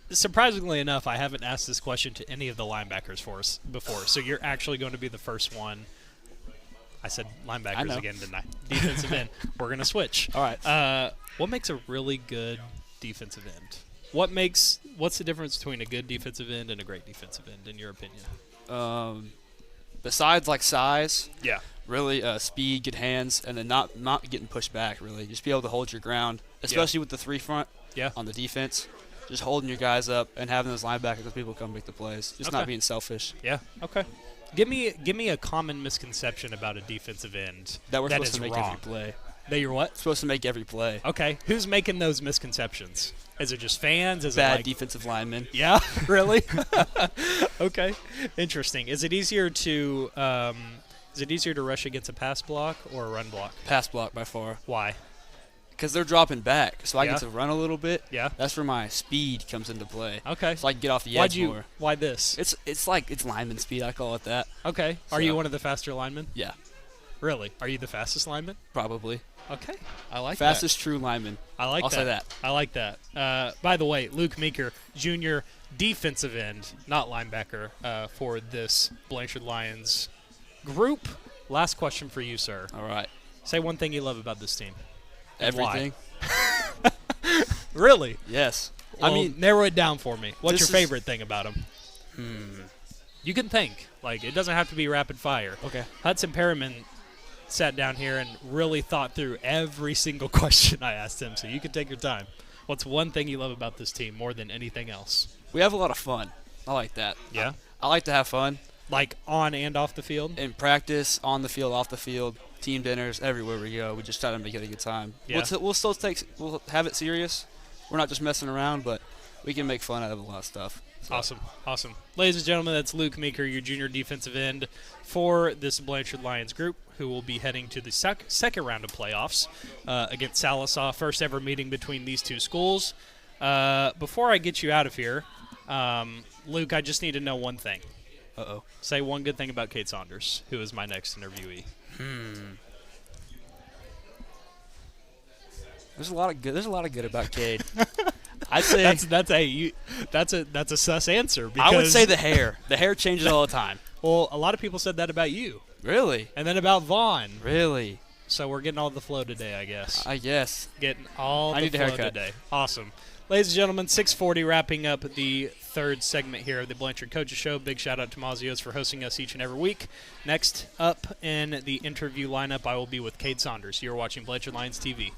Surprisingly enough, I haven't asked this question to any of the linebackers for us before, so you're actually going to be the first one. I said linebackers again tonight. Defensive end. We're going to switch. All right. What makes a really good defensive end? What's the difference between a good defensive end and a great defensive end, in your opinion? Besides, like, size, really speed, good hands, and then not getting pushed back, really. Just be able to hold your ground, especially with the 3 front on the defense. Just holding your guys up and having those linebackers, those people come make the plays. Just not being selfish. Yeah, okay. Give me a common misconception about a defensive end that we're supposed is to make wrong. every play. That you're what? Supposed to make every play. Okay. Who's making those misconceptions? Is it just fans? Is Bad it like defensive linemen. Yeah, really? Okay. Interesting. Is it easier to rush against a pass block or a run block? Pass block by far. Why? Because they're dropping back, so I get to run a little bit. Yeah. That's where my speed comes into play. Okay. So I can get off the edge more. Why this? It's lineman speed. I call it that. Okay. Are you one of the faster linemen? Yeah. Really? Are you the fastest lineman? Probably. Okay. I like fastest true lineman. I like I'll that. say that. I like that. By the way, Luke Meeker, junior defensive end, not linebacker, for this Blanchard Lions group. Last question for you, sir. All right. Say one thing you love about this team. Everything. Really? Yes. Well, I mean, narrow it down for me. What's your is- favorite thing about them? You can think. Like, it doesn't have to be rapid fire. Okay. Hudson Perriman sat down here and really thought through every single question I asked him, so you can take your time. What's one thing you love about this team more than anything else? We have a lot of fun. I like that. Yeah? I like to have fun. Like on and off the field? In practice, on the field, off the field, team dinners, everywhere we go. We just try to make it a good time. Yeah. We'll have it serious. We're not just messing around, but we can make fun out of a lot of stuff. So. Awesome. Ladies and gentlemen, that's Luke Meeker, your junior defensive end for this Blanchard Lions group, who will be heading to the second round of playoffs against Sallisaw. First ever meeting between these two schools. Before I get you out of here, Luke, I just need to know one thing. Uh-oh. Say one good thing about Cade Saunders, who is my next interviewee. There's a lot of good about Cade. I'd say that's a sus answer. Because I would say the hair. The hair changes all the time. Well, a lot of people said that about you. Really? And then about Vaughn. Really? So we're getting all the flow today, I guess. I guess. Getting all I the need a flow haircut today. Awesome. Ladies and gentlemen, 6:40, wrapping up the third segment here of the Blanchard Coaches Show. Big shout out to Mazio's for hosting us each and every week. Next up in the interview lineup, I will be with Cade Saunders. You're watching Blanchard Lions TV.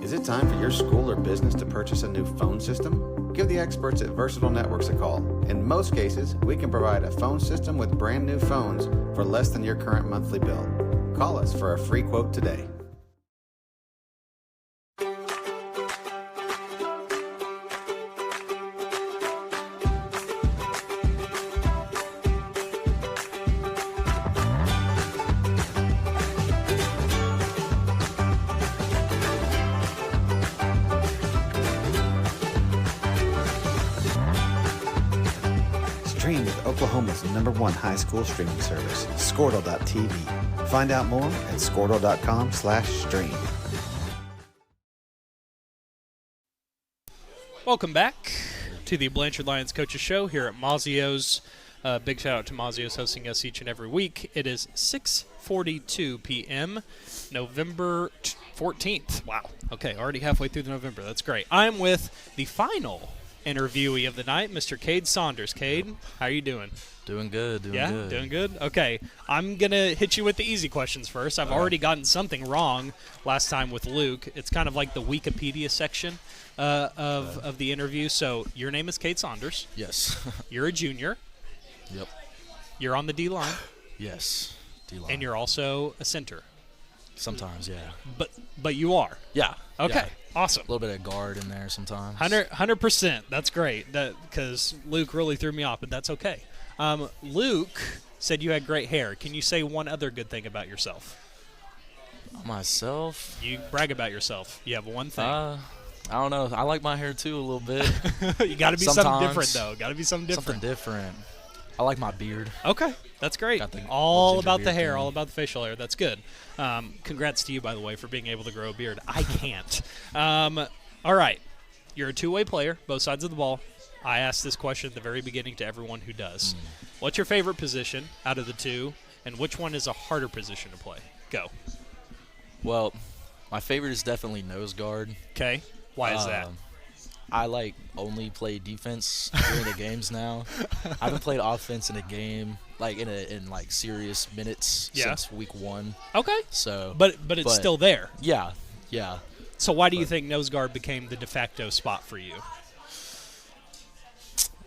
Is it time for your school or business to purchase a new phone system? Give the experts at Versatile Networks a call. In most cases, we can provide a phone system with brand new phones for less than your current monthly bill. Call us for a free quote today. Stream with Oklahoma's #1 high school streaming service, Squirtle.tv. Find out more at Squirtle.com/stream. Welcome back to the Blanchard Lions Coaches Show here at Mazio's. Big shout out to Mazio's hosting us each and every week. It is 6:42 p.m., November 14th. Wow. Okay, already halfway through November. That's great. I'm with the final interviewee of the night, Mr. Cade Saunders. Cade, how are you doing? Doing good, doing good. Doing good? Okay. I'm going to hit you with the easy questions first. I've already gotten something wrong last time with Luke. It's kind of like the Wikipedia section of the interview. So your name is Cade Saunders. Yes. You're a junior. Yep. You're on the D-line. Yes, D-line. And you're also a center. Sometimes, yeah. But you are? Yeah. Okay. Yeah. Awesome. A little bit of guard in there sometimes. 100%. That's great. Because Luke really threw me off, but that's okay. Luke said you had great hair. Can you say one other good thing about yourself? Myself? You brag about yourself. You have one thing. I don't know. I like my hair too a little bit. You got to be something different, though. Got to be something different. Something different. I like my beard. Okay, that's great. All about the hair, all about the facial hair. That's good. Congrats to you, by the way, for being able to grow a beard. I can't. All right. You're a two-way player, both sides of the ball. I asked this question at the very beginning to everyone who does. What's your favorite position out of the two, and which one is a harder position to play? Go. Well, my favorite is definitely nose guard. Okay. Why is that? I only play defense during the games now. I haven't played offense in a game in serious minutes since week 1. Okay. So, but it's still there. Yeah. So why do you think nose guard became the de facto spot for you?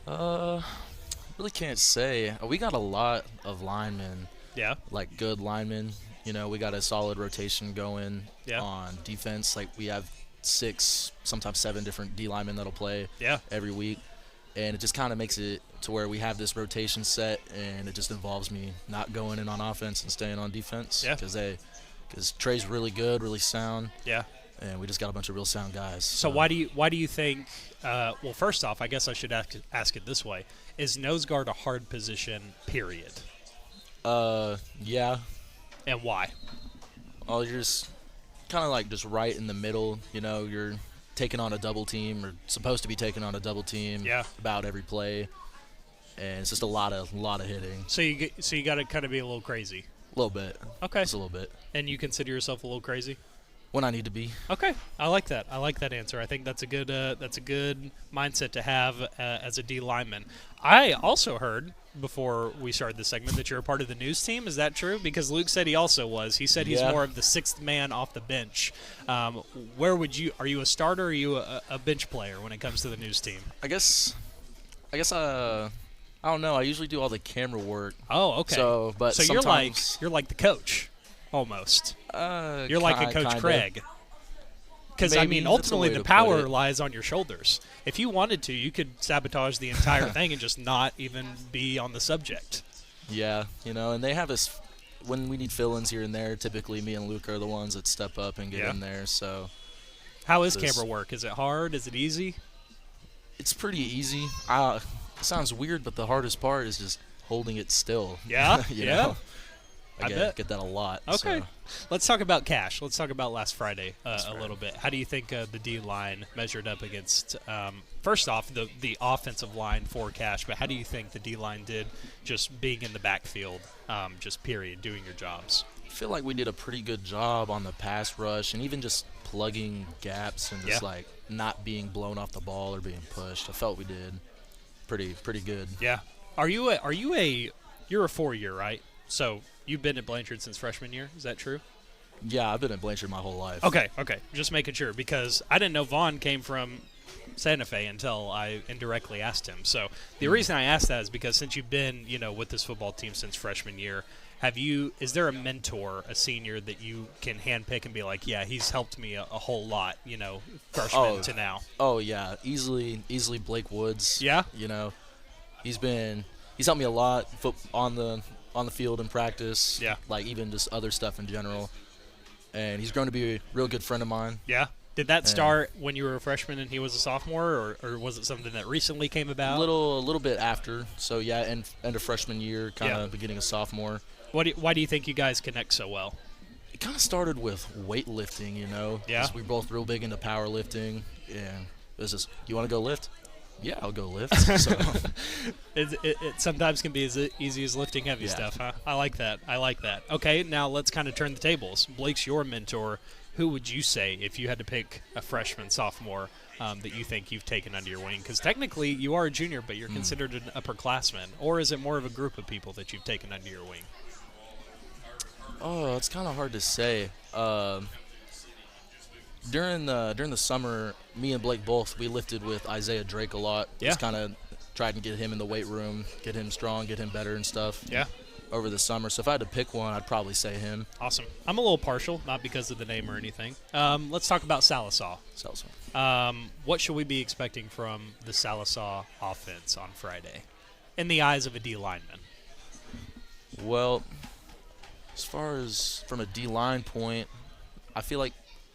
Really can't say. We got a lot of linemen. Yeah. Like good linemen. You know, we got a solid rotation going on defense. Like we have 6, sometimes 7 different D linemen that'll play every week. And it just kind of makes it to where we have this rotation set, and it just involves me not going in on offense and staying on defense. Yeah. Because Trey's really good, really sound. Yeah. And we just got a bunch of real sound guys. So why do you think? Well, first off, I guess I should ask it this way: is nose guard a hard position? Period. Yeah. And why? Oh, you're just kind of like just right in the middle. You know, you're taking on a double team, or supposed to be taking on a double team. Yeah. About every play, and it's just a lot of hitting. So you got to kind of be a little crazy. A little bit. Okay. Just a little bit. And you consider yourself a little crazy? When I need to be. Okay, I like that. I like that answer. I think that's a good mindset to have as a D lineman. I also heard before we started this segment that you're a part of the news team. Is that true? Because Luke said he also was. He said he's more of the 6th man off the bench. Where would you? Are you a starter? Or are you a bench player when it comes to the news team? I guess. I don't know. I usually do all the camera work. Oh, okay. So you're like the coach. Almost. You're like a Coach Craig. Because, I mean, ultimately the power lies on your shoulders. If you wanted to, you could sabotage the entire thing and just not even be on the subject. Yeah, you know, and they have us when we need fill-ins here and there, typically me and Luke are the ones that step up and get in there. So, how is camera work? Is it hard? Is it easy? It's pretty easy. It sounds weird, but the hardest part is just holding it still. Yeah, you yeah. know? I get that a lot. Okay. So. Let's talk about Cash. Let's talk about last Friday a little bit. How do you think the D-line measured up against, first off, the offensive line for Cash, but how do you think the D-line did just being in the backfield, just period, doing your jobs? I feel like we did a pretty good job on the pass rush and even just plugging gaps and just like not being blown off the ball or being pushed. I felt we did pretty good. Yeah. You're a 4-year, right? So you've been at Blanchard since freshman year. Is that true? Yeah, I've been at Blanchard my whole life. Okay. Just making sure, because I didn't know Vaughn came from Santa Fe until I indirectly asked him. So the reason I asked that is because since you've been, with this football team since freshman year, is there a mentor, a senior that you can handpick and be like, yeah, he's helped me a whole lot, freshman to now? Oh yeah, easily Blake Woods. Yeah. He's helped me a lot on the field in practice. Yeah. Like even just other stuff in general. And he's grown to be a real good friend of mine. Yeah. Did that start when you were a freshman and he was a sophomore, or was it something that recently came about? A little bit after. So yeah, end of freshman year, kind of beginning of sophomore. Why do you think you guys connect so well? It kind of started with weightlifting, Yeah. 'Cause we're both real big into powerlifting, and it was just, you want to go lift? Yeah, I'll go lift. So. It sometimes can be as easy as lifting heavy stuff, huh? I like that. Okay, now let's kind of turn the tables. Blake's your mentor. Who would you say, if you had to pick a freshman, sophomore, that you think you've taken under your wing? Because technically you are a junior, but you're considered an upperclassman. Or is it more of a group of people that you've taken under your wing? Oh, it's kind of hard to say. During the summer, me and Blake both, we lifted with Isaiah Drake a lot. Yeah. Just kind of tried to get him in the weight room, get him strong, get him better and stuff. Yeah. Over the summer. So if I had to pick one, I'd probably say him. Awesome. I'm a little partial, not because of the name or anything. Let's talk about Sallisaw. What should we be expecting from the Sallisaw offense on Friday in the eyes of a D lineman? Well, as far as from a D-line point, I feel like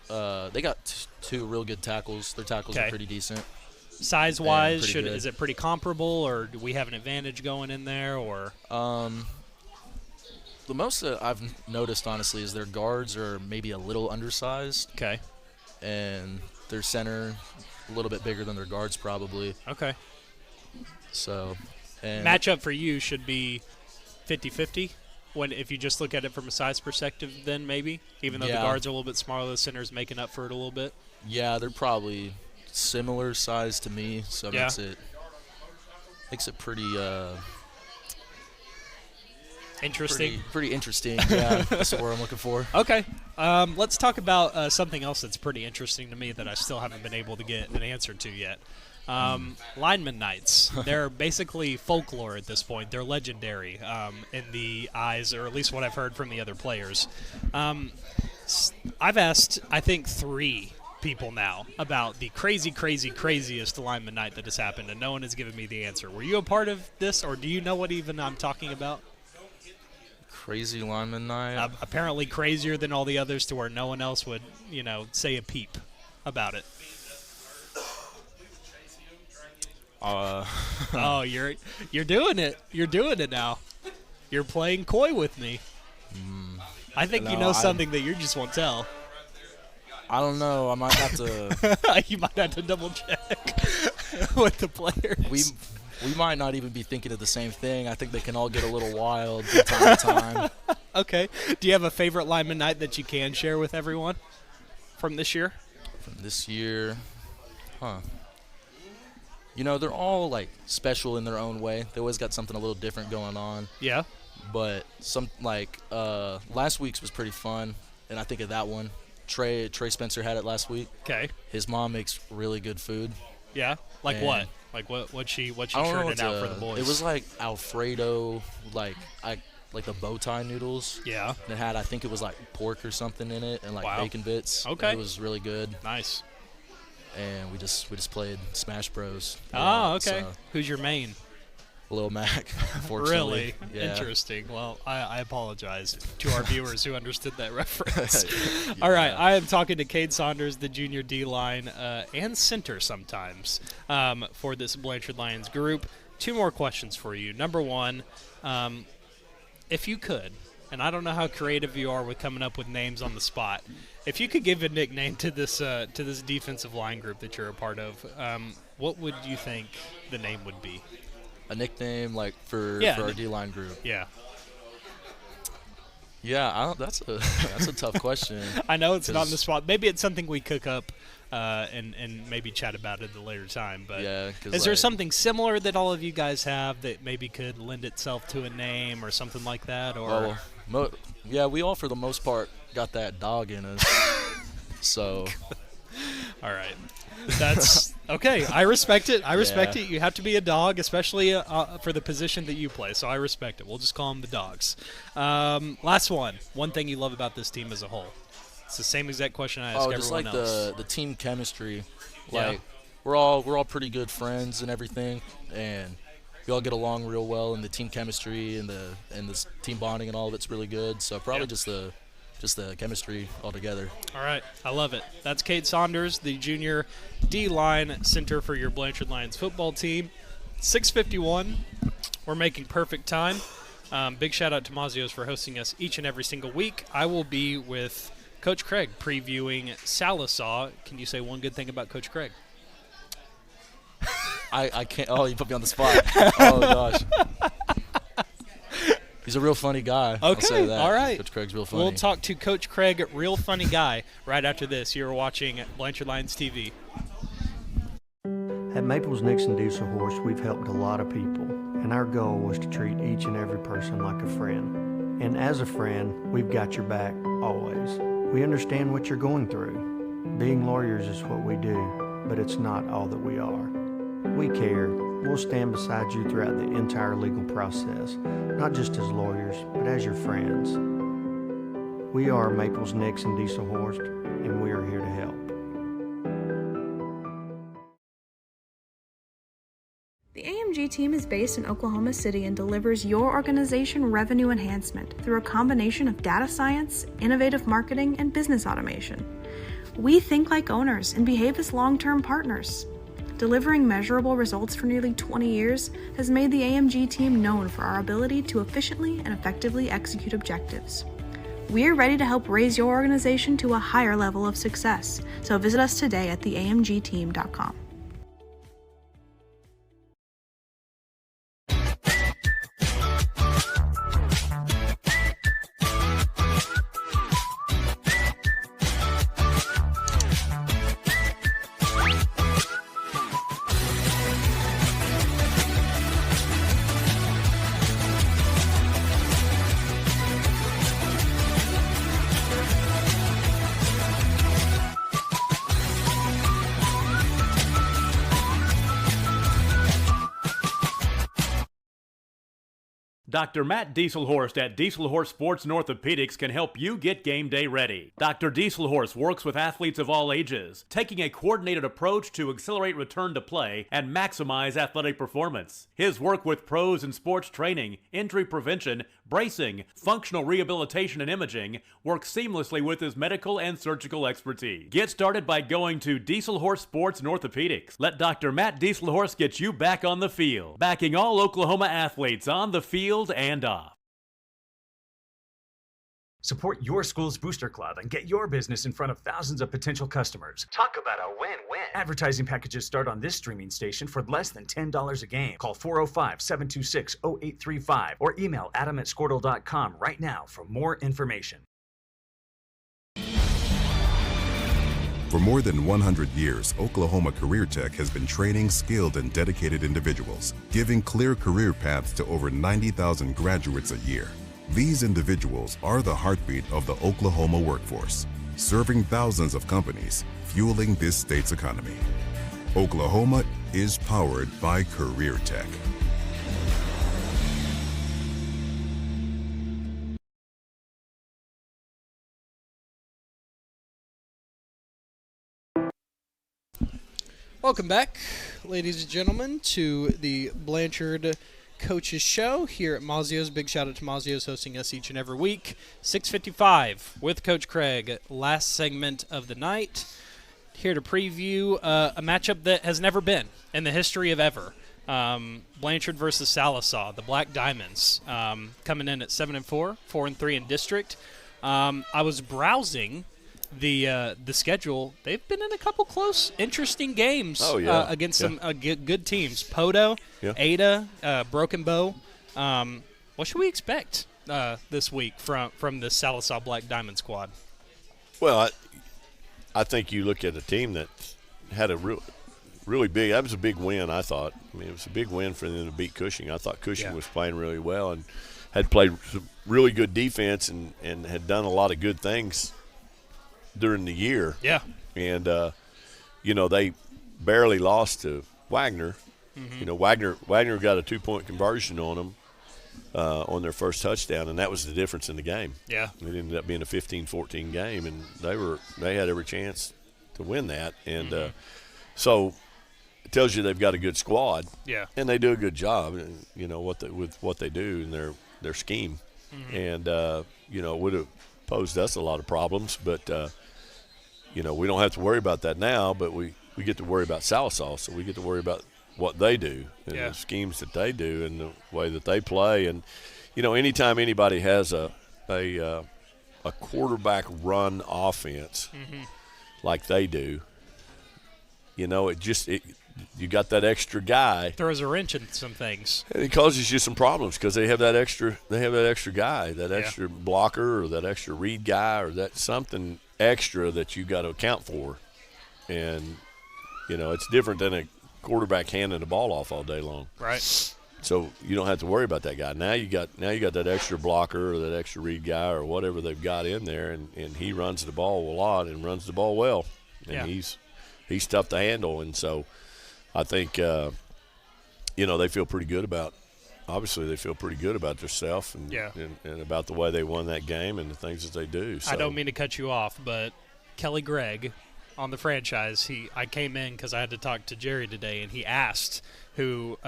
they got two real good tackles. Their tackles are pretty decent. Size-wise, is it pretty comparable, or do we have an advantage going in there? Or the most that I've noticed, honestly, is their guards are maybe a little undersized. Okay. And their center a little bit bigger than their guards, probably. Okay. So, matchup for you should be 50-50. If you just look at it from a size perspective, then maybe, even though the guards are a little bit smaller, the center's making up for it a little bit. Yeah, they're probably similar size to me, so it makes it pretty interesting. Pretty interesting. Yeah, that's the word I'm looking for. Okay, let's talk about something else that's pretty interesting to me that I still haven't been able to get an answer to yet. Lineman nights. They're basically folklore at this point. They're legendary in the eyes, or at least what I've heard from the other players. I've asked, I think, 3 people now about the craziest lineman night that has happened, and no one has given me the answer. Were you a part of this, or do you know what even I'm talking about? Crazy lineman night? Apparently crazier than all the others, to where no one else would, say a peep about it. Oh, you're doing it. You're doing it now. You're playing coy with me. I think you know something that you just won't tell. I don't know. I might have to. You might have to double check with the players. We might not even be thinking of the same thing. I think they can all get a little wild from time to time. Okay. Do you have a favorite lineman night that you can share with everyone from this year? From this year, they're all like special in their own way. They always got something a little different going on. Yeah. But last week's was pretty fun, and I think of that one. Trey Spencer had it last week. Okay. His mom makes really good food. Yeah. Like what? Like what she churning out for the boys? It was like Alfredo, like the bow tie noodles. Yeah. And it had, I think it was like pork or something in it, and like bacon bits. Okay. It was really good. Nice. And we just played Smash Bros. Oh, okay. So. Who's your main? Lil Mac, unfortunately. Really? Yeah. Interesting. Well, I apologize to our viewers who understood that reference. All right, I am talking to Cade Saunders, the junior D-line and center sometimes for this Blanchard Lions group. 2 more questions for you. Number 1, if you could, and I don't know how creative you are with coming up with names on the spot, if you could give a nickname to this defensive line group that you're a part of, what would you think the name would be? A nickname like for our D-line group. Yeah. Yeah, that's a tough question. I know it's not on the spot. Maybe it's something we cook up and maybe chat about at a later time. But yeah, is there something similar that all of you guys have that maybe could lend itself to a name or something like that? Or yeah, we all for the most part got that dog in us. So. All right. That's okay. I respect it. I respect it. You have to be a dog, especially for the position that you play. So I respect it. We'll just call them the dogs. Last one. One thing you love about this team as a whole. It's the same exact question I ask everyone else. Just like the team chemistry. Like we're all pretty good friends and everything, and we all get along real well. And the team chemistry and the team bonding and all of it's really good. So probably just the chemistry altogether. All right. I love it. That's Cade Saunders, the junior D-line center for your Blanchard Lions football team. 6:51. We're making perfect time. Big shout-out to Mazios for hosting us each and every single week. I will be with Coach Craig previewing Sallisaw. Can you say one good thing about Coach Craig? I can't. Oh, you put me on the spot. Oh, gosh. He's a real funny guy. Okay, I'll say that. All right. Coach Craig's real funny. We'll talk to Coach Craig, real funny guy, right after this. You're watching Blanchard Lions TV. At Maples Nixon Diesel Horse, we've helped a lot of people, and our goal was to treat each and every person like a friend. And as a friend, we've got your back, always. We understand what you're going through. Being lawyers is what we do, but it's not all that we are. We care. We'll stand beside you throughout the entire legal process, not just as lawyers, but as your friends. We are Maples Nixon Diesel Horse, and we are here to help. The AMG team is based in Oklahoma City and delivers your organization revenue enhancement through a combination of data science, innovative marketing, and business automation. We think like owners and behave as long-term partners. Delivering measurable results for nearly 20 years has made the AMG team known for our ability to efficiently and effectively execute objectives. We're ready to help raise your organization to a higher level of success, so visit us today at theamgteam.com. Dr. Matt Dieselhorst at Dieselhorst Sports and Orthopedics can help you get game day ready. Dr. Dieselhorst works with athletes of all ages, taking a coordinated approach to accelerate return to play and maximize athletic performance. His work with pros in sports training, injury prevention, bracing, functional rehabilitation, and imaging works seamlessly with his medical and surgical expertise. Get started by going to Dieselhorst Sports and Orthopedics. Let Dr. Matt Dieselhorst get you back on the field, backing all Oklahoma athletes on the field and off. Support your school's booster club and get your business in front of thousands of potential customers. Talk about a win-win. Advertising packages start on this streaming station for less than $10 a game. Call 405-726-0835 or email adam@squirtle.com right now for more information. For more than 100 years, Oklahoma Career Tech has been training skilled and dedicated individuals, giving clear career paths to over 90,000 graduates a year. These individuals are the heartbeat of the Oklahoma workforce, serving thousands of companies, fueling this state's economy. Oklahoma is powered by Career Tech. Welcome back, ladies and gentlemen, to the Blanchard Coach's Show here at Mazio's. Big shout out to Mazio's hosting us each and every week. 6:55 with Coach Craig. Last segment of the night. Here to preview a matchup that has never been in the history of ever. Blanchard versus Sallisaw, the Black Diamonds, coming in at 7-4, 4-3 in district. I was browsing the schedule. They've been in a couple close, interesting games against some good teams. Podo, Ada, Broken Bow. What should we expect this week from the Sallisaw Black Diamond squad? Well, I think you look at a team that had a really big – that was a big win, I thought. I mean, it was a big win for them to beat Cushing. I thought Cushing was playing really well and had played some really good defense and had done a lot of good things during the year. Yeah. And, they barely lost to Wagner. Mm-hmm. Wagner got a 2-point conversion on them on their first touchdown, and that was the difference in the game. Yeah. It ended up being a 15-14 game, and they had every chance to win that. And so it tells you they've got a good squad. Yeah. And they do a good job, with what they do in their scheme. Mm-hmm. And, it would have posed us a lot of problems, but, we don't have to worry about that now, but we get to worry about Sallisaw, so we get to worry about what they do and the schemes that they do and the way that they play. And, anytime anybody has a quarterback run offense like they do, you got that extra guy. Throws a wrench in some things. And it causes you some problems because they have that extra guy, that extra blocker or that extra read guy or that something extra that you got to account for. And, it's different than a quarterback handing the ball off all day long. Right. So you don't have to worry about that guy. Now you got that extra blocker or that extra read guy or whatever they've got in there, and he runs the ball a lot and runs the ball well. And he's tough to handle. And so I think, they feel pretty good about – obviously they feel pretty good about themselves and about the way they won that game and the things that they do. So. I don't mean to cut you off, but Kelly Gregg – on the franchise, I came in because I had to talk to Jerry today, and he asked who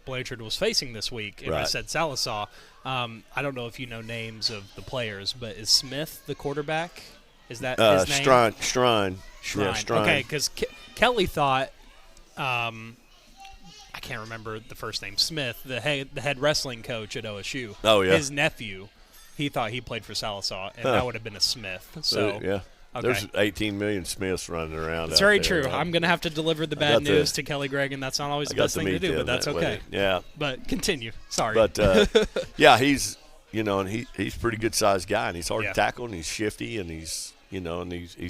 Blanchard was facing this week, and I said Sallisaw. I don't know if you know names of the players, but is Smith the quarterback? Is that his name? Strine. Yeah, Strine. Okay, because Kelly thought I can't remember the first name. Smith, the head wrestling coach at OSU. Oh yeah. His nephew, he thought he played for Sallisaw, and that would have been a Smith. So yeah. Okay. There's 18 million Smiths running around. It's very true. Right? I'm going to have to deliver the bad news to Kelly Gregg, and that's not always the best thing to do, but that's okay. Yeah. But continue. Sorry. But, he's, and he's a pretty good-sized guy, and he's hard to tackle, and he's shifty, and he's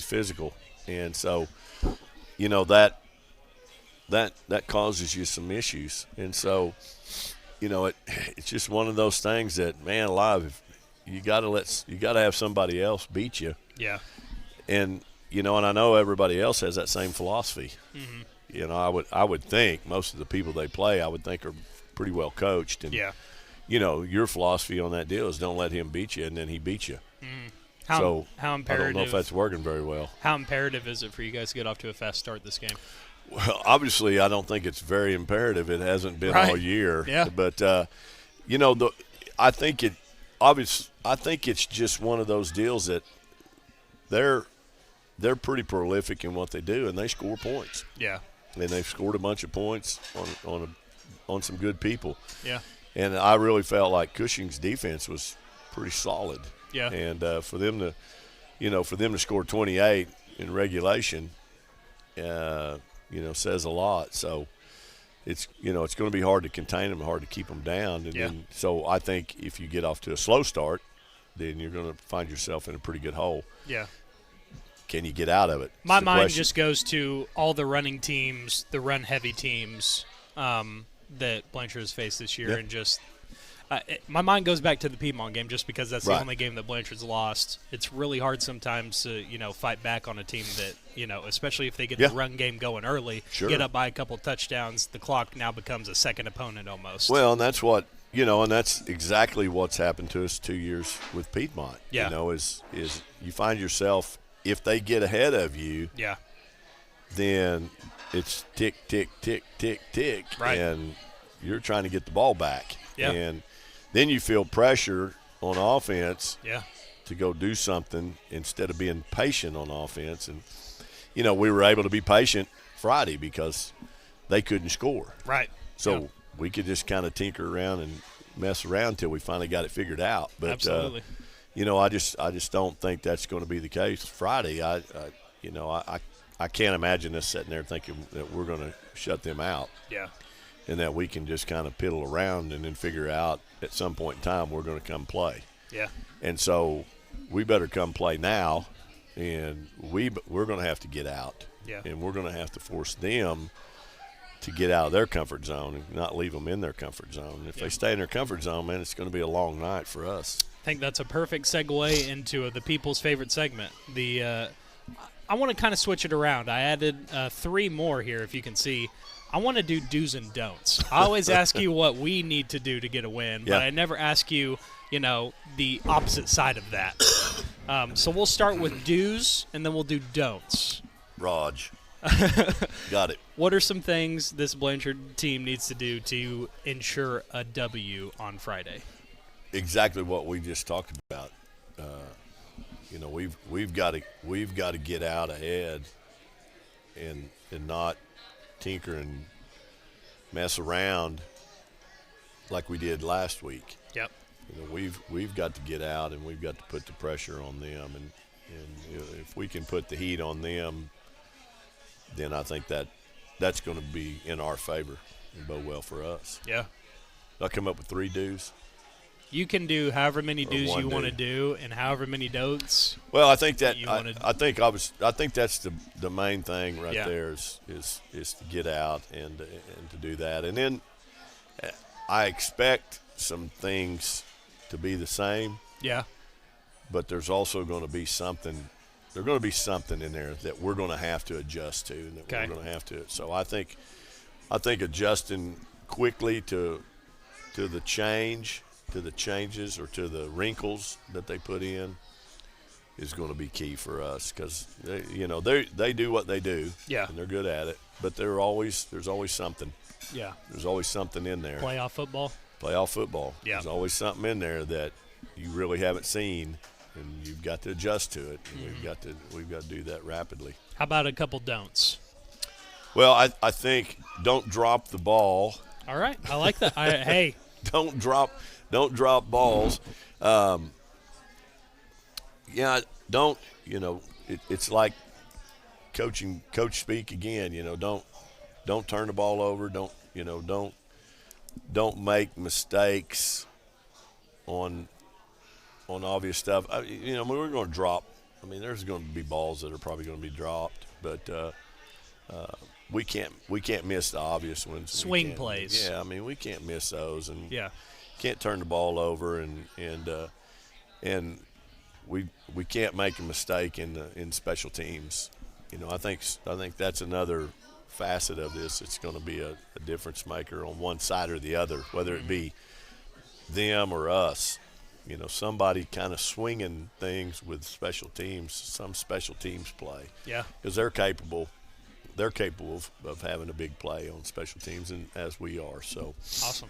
physical. And so, that causes you some issues. And so, it's just one of those things that, man alive, you got to have somebody else beat you. Yeah. And and I know everybody else has that same philosophy. Mm-hmm. I would think most of the people they play, I would think are pretty well coached. And your philosophy on that deal is don't let him beat you, and then he beats you. Mm-hmm. How imperative? I don't know if that's working very well. How imperative is it for you guys to get off to a fast start this game? Well, obviously, I don't think it's very imperative. It hasn't been all year. Yeah. But I think it's just one of those deals that they're pretty prolific in what they do, and they score points. Yeah. And they've scored a bunch of points on some good people. Yeah. And I really felt like Cushing's defense was pretty solid. Yeah. And for them to score 28 in regulation, says a lot. So it's going to be hard to contain them, hard to keep them down. And then, so I think if you get off to a slow start, then you're going to find yourself in a pretty good hole. Yeah. Can you get out of it? My mind just goes to all the running teams, the run-heavy teams that Blanchard has faced this year, and just my mind goes back to the Piedmont game just because that's the only game that Blanchard's lost. It's really hard sometimes to fight back on a team that especially if they get the run game going early, get up by a couple touchdowns, the clock now becomes a second opponent almost. Well, and that's what and that's exactly what's happened to us 2 years with Piedmont. Yeah. Is you find yourself, if they get ahead of you, then it's tick, tick, tick, tick, tick, right. And you're trying to get the ball back. Yeah. And then you feel pressure on offense yeah. to go do something instead of being patient on offense. And, you know, we were able to be patient Friday because they couldn't score. Right. So we could just kind of tinker around and mess around until we finally got it figured out. But, absolutely. You know, I just don't think that's going to be the case Friday. I can't imagine us sitting there thinking that we're going to shut them out. Yeah. And that we can just kind of piddle around and then figure out at some point in time we're going to come play. Yeah. And so we better come play now, and we're going to have to get out. Yeah. And we're going to have to force them to get out of their comfort zone and not leave them in their comfort zone. If they stay in their comfort zone, man, it's going to be a long night for us. I think that's a perfect segue into the people's favorite segment. I want to kind of switch it around. I added 3 more here, if you can see. I want to do do's and don'ts. I always ask you what we need to do to get a win, but I never ask you, you know, the opposite side of that. So we'll start with do's, and then we'll do don'ts. Raj. Got it. What are some things this Blanchard team needs to do to ensure a W on Friday? Exactly what we just talked about. You know, we've got to get out ahead and not tinker and mess around like we did last week. Yep. You know, we've got to get out and we've got to put the pressure on them, and you know, if we can put the heat on them, then I think that's going to be in our favor and bode well for us. Yeah. I'll come up with 3 do's. You can do however many do's you want to do. do, and however many don'ts. Well, I think that I think that's the main thing right there is to get out and to do that, and then I expect some things to be the same. Yeah. But there's also going to be something. There's going to be something in there that we're going to have to adjust to, and that we're going to have to. So I think adjusting quickly to the change. To the changes or to the wrinkles that they put in is going to be key for us because they do what they do, and they're good at it. But there's always something. Yeah, there's always something in there. Playoff football. Yeah, there's always something in there that you really haven't seen, and you've got to adjust to it. And we've got to do that rapidly. How about a couple don'ts? Well, I think don't drop the ball. All right, I like that. Hey, don't drop balls. Don't. You know, it's like coach speak again. You know, don't turn the ball over. Don't make mistakes on obvious stuff. We're going to drop. I mean, there's going to be balls that are probably going to be dropped, but we can't miss the obvious ones. Swing plays. Yeah, I mean, we can't miss those, and can't turn the ball over, and we can't make a mistake in special teams. You know, I think that's another facet of this. It's going to be a difference maker on one side or the other, whether it be them or us. You know, somebody kind of swinging things with special teams, some special teams play. Yeah. Because they're capable of having a big play on special teams, and as we are. So awesome.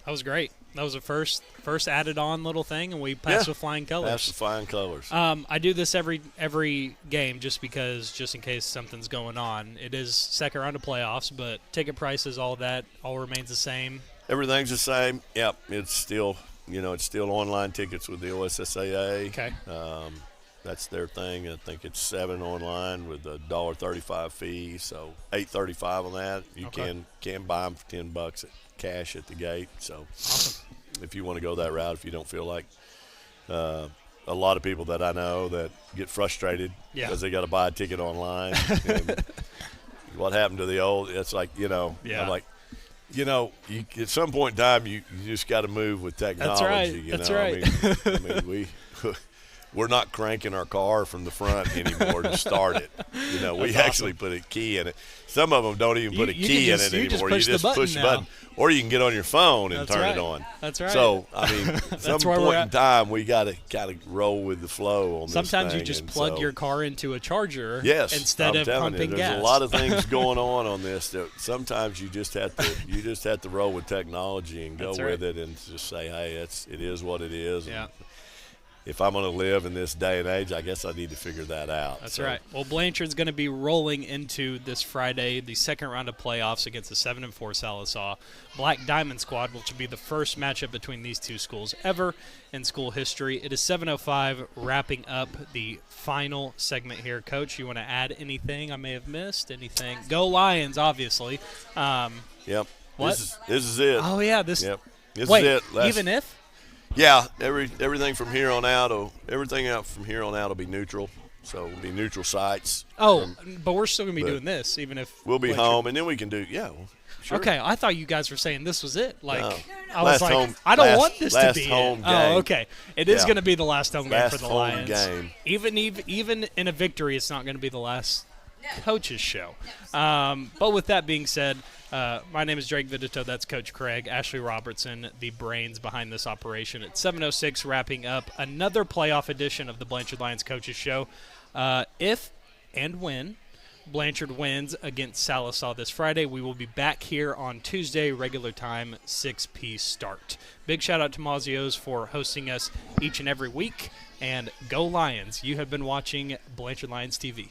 That was great. That was the first added on little thing, and we passed with flying colors. Passed with flying colors. I do this every game just in case something's going on. It is second round of playoffs, but ticket prices, all that, all remains the same. Everything's the same. Yep, it's still online tickets with the OSSAA. Okay. That's their thing. I think it's 7 online with a $1.35 fee, so $8.35 on that. You can buy them for $10 cash at the gate. So awesome. If you want to go that route, if you don't feel like a lot of people that I know that get frustrated because they got to buy a ticket online. And what happened to the old? It's like I'm like. At some point in time, you just got to move with technology. That's right. I mean, we're not cranking our car from the front anymore to start it. You know, we actually put a key in it. Some of them don't even put a key in it anymore. You just push the button. Or you can get on your phone and turn it on. That's right. So, I mean, at some point in time, we got to roll with the flow on this thing. Sometimes you just plug your car into a charger instead of pumping gas. There's a lot of things going on this that sometimes you just have to roll with technology and go with it and just say, hey, it is what it is. Yeah. If I'm going to live in this day and age, I guess I need to figure that out. That's right. Well, Blanchard's going to be rolling into this Friday, the second round of playoffs against the 7-4 Sallisaw Black Diamond squad, which will be the first matchup between these two schools ever in school history. It is 7:05, wrapping up the final segment here. Coach, you want to add anything I may have missed? Anything? Go Lions, obviously. Yep. What? This is it. Oh, yeah. This is it. Even if? Yeah, everything from here on out will be neutral. So it'll be neutral sites. But we're still going to be doing this, even if we'll be home, and then we can do sure. Okay, I thought you guys were saying this was it. Like, no. I was like, I don't want this to be home it. Game. Oh, okay. It is going to be the last home game for the Lions. Game. Even in a victory, it's not going to be the last coach's show. But with that being said, my name is Drake Vidito. That's Coach Craig. Ashley Robertson, the brains behind this operation. At 7:06, wrapping up another playoff edition of the Blanchard Lions Coaches Show. If and when Blanchard wins against Sallisaw this Friday, we will be back here on Tuesday, regular time, 6 p.m. start. Big shout-out to Mazio's for hosting us each and every week. And go Lions. You have been watching Blanchard Lions TV.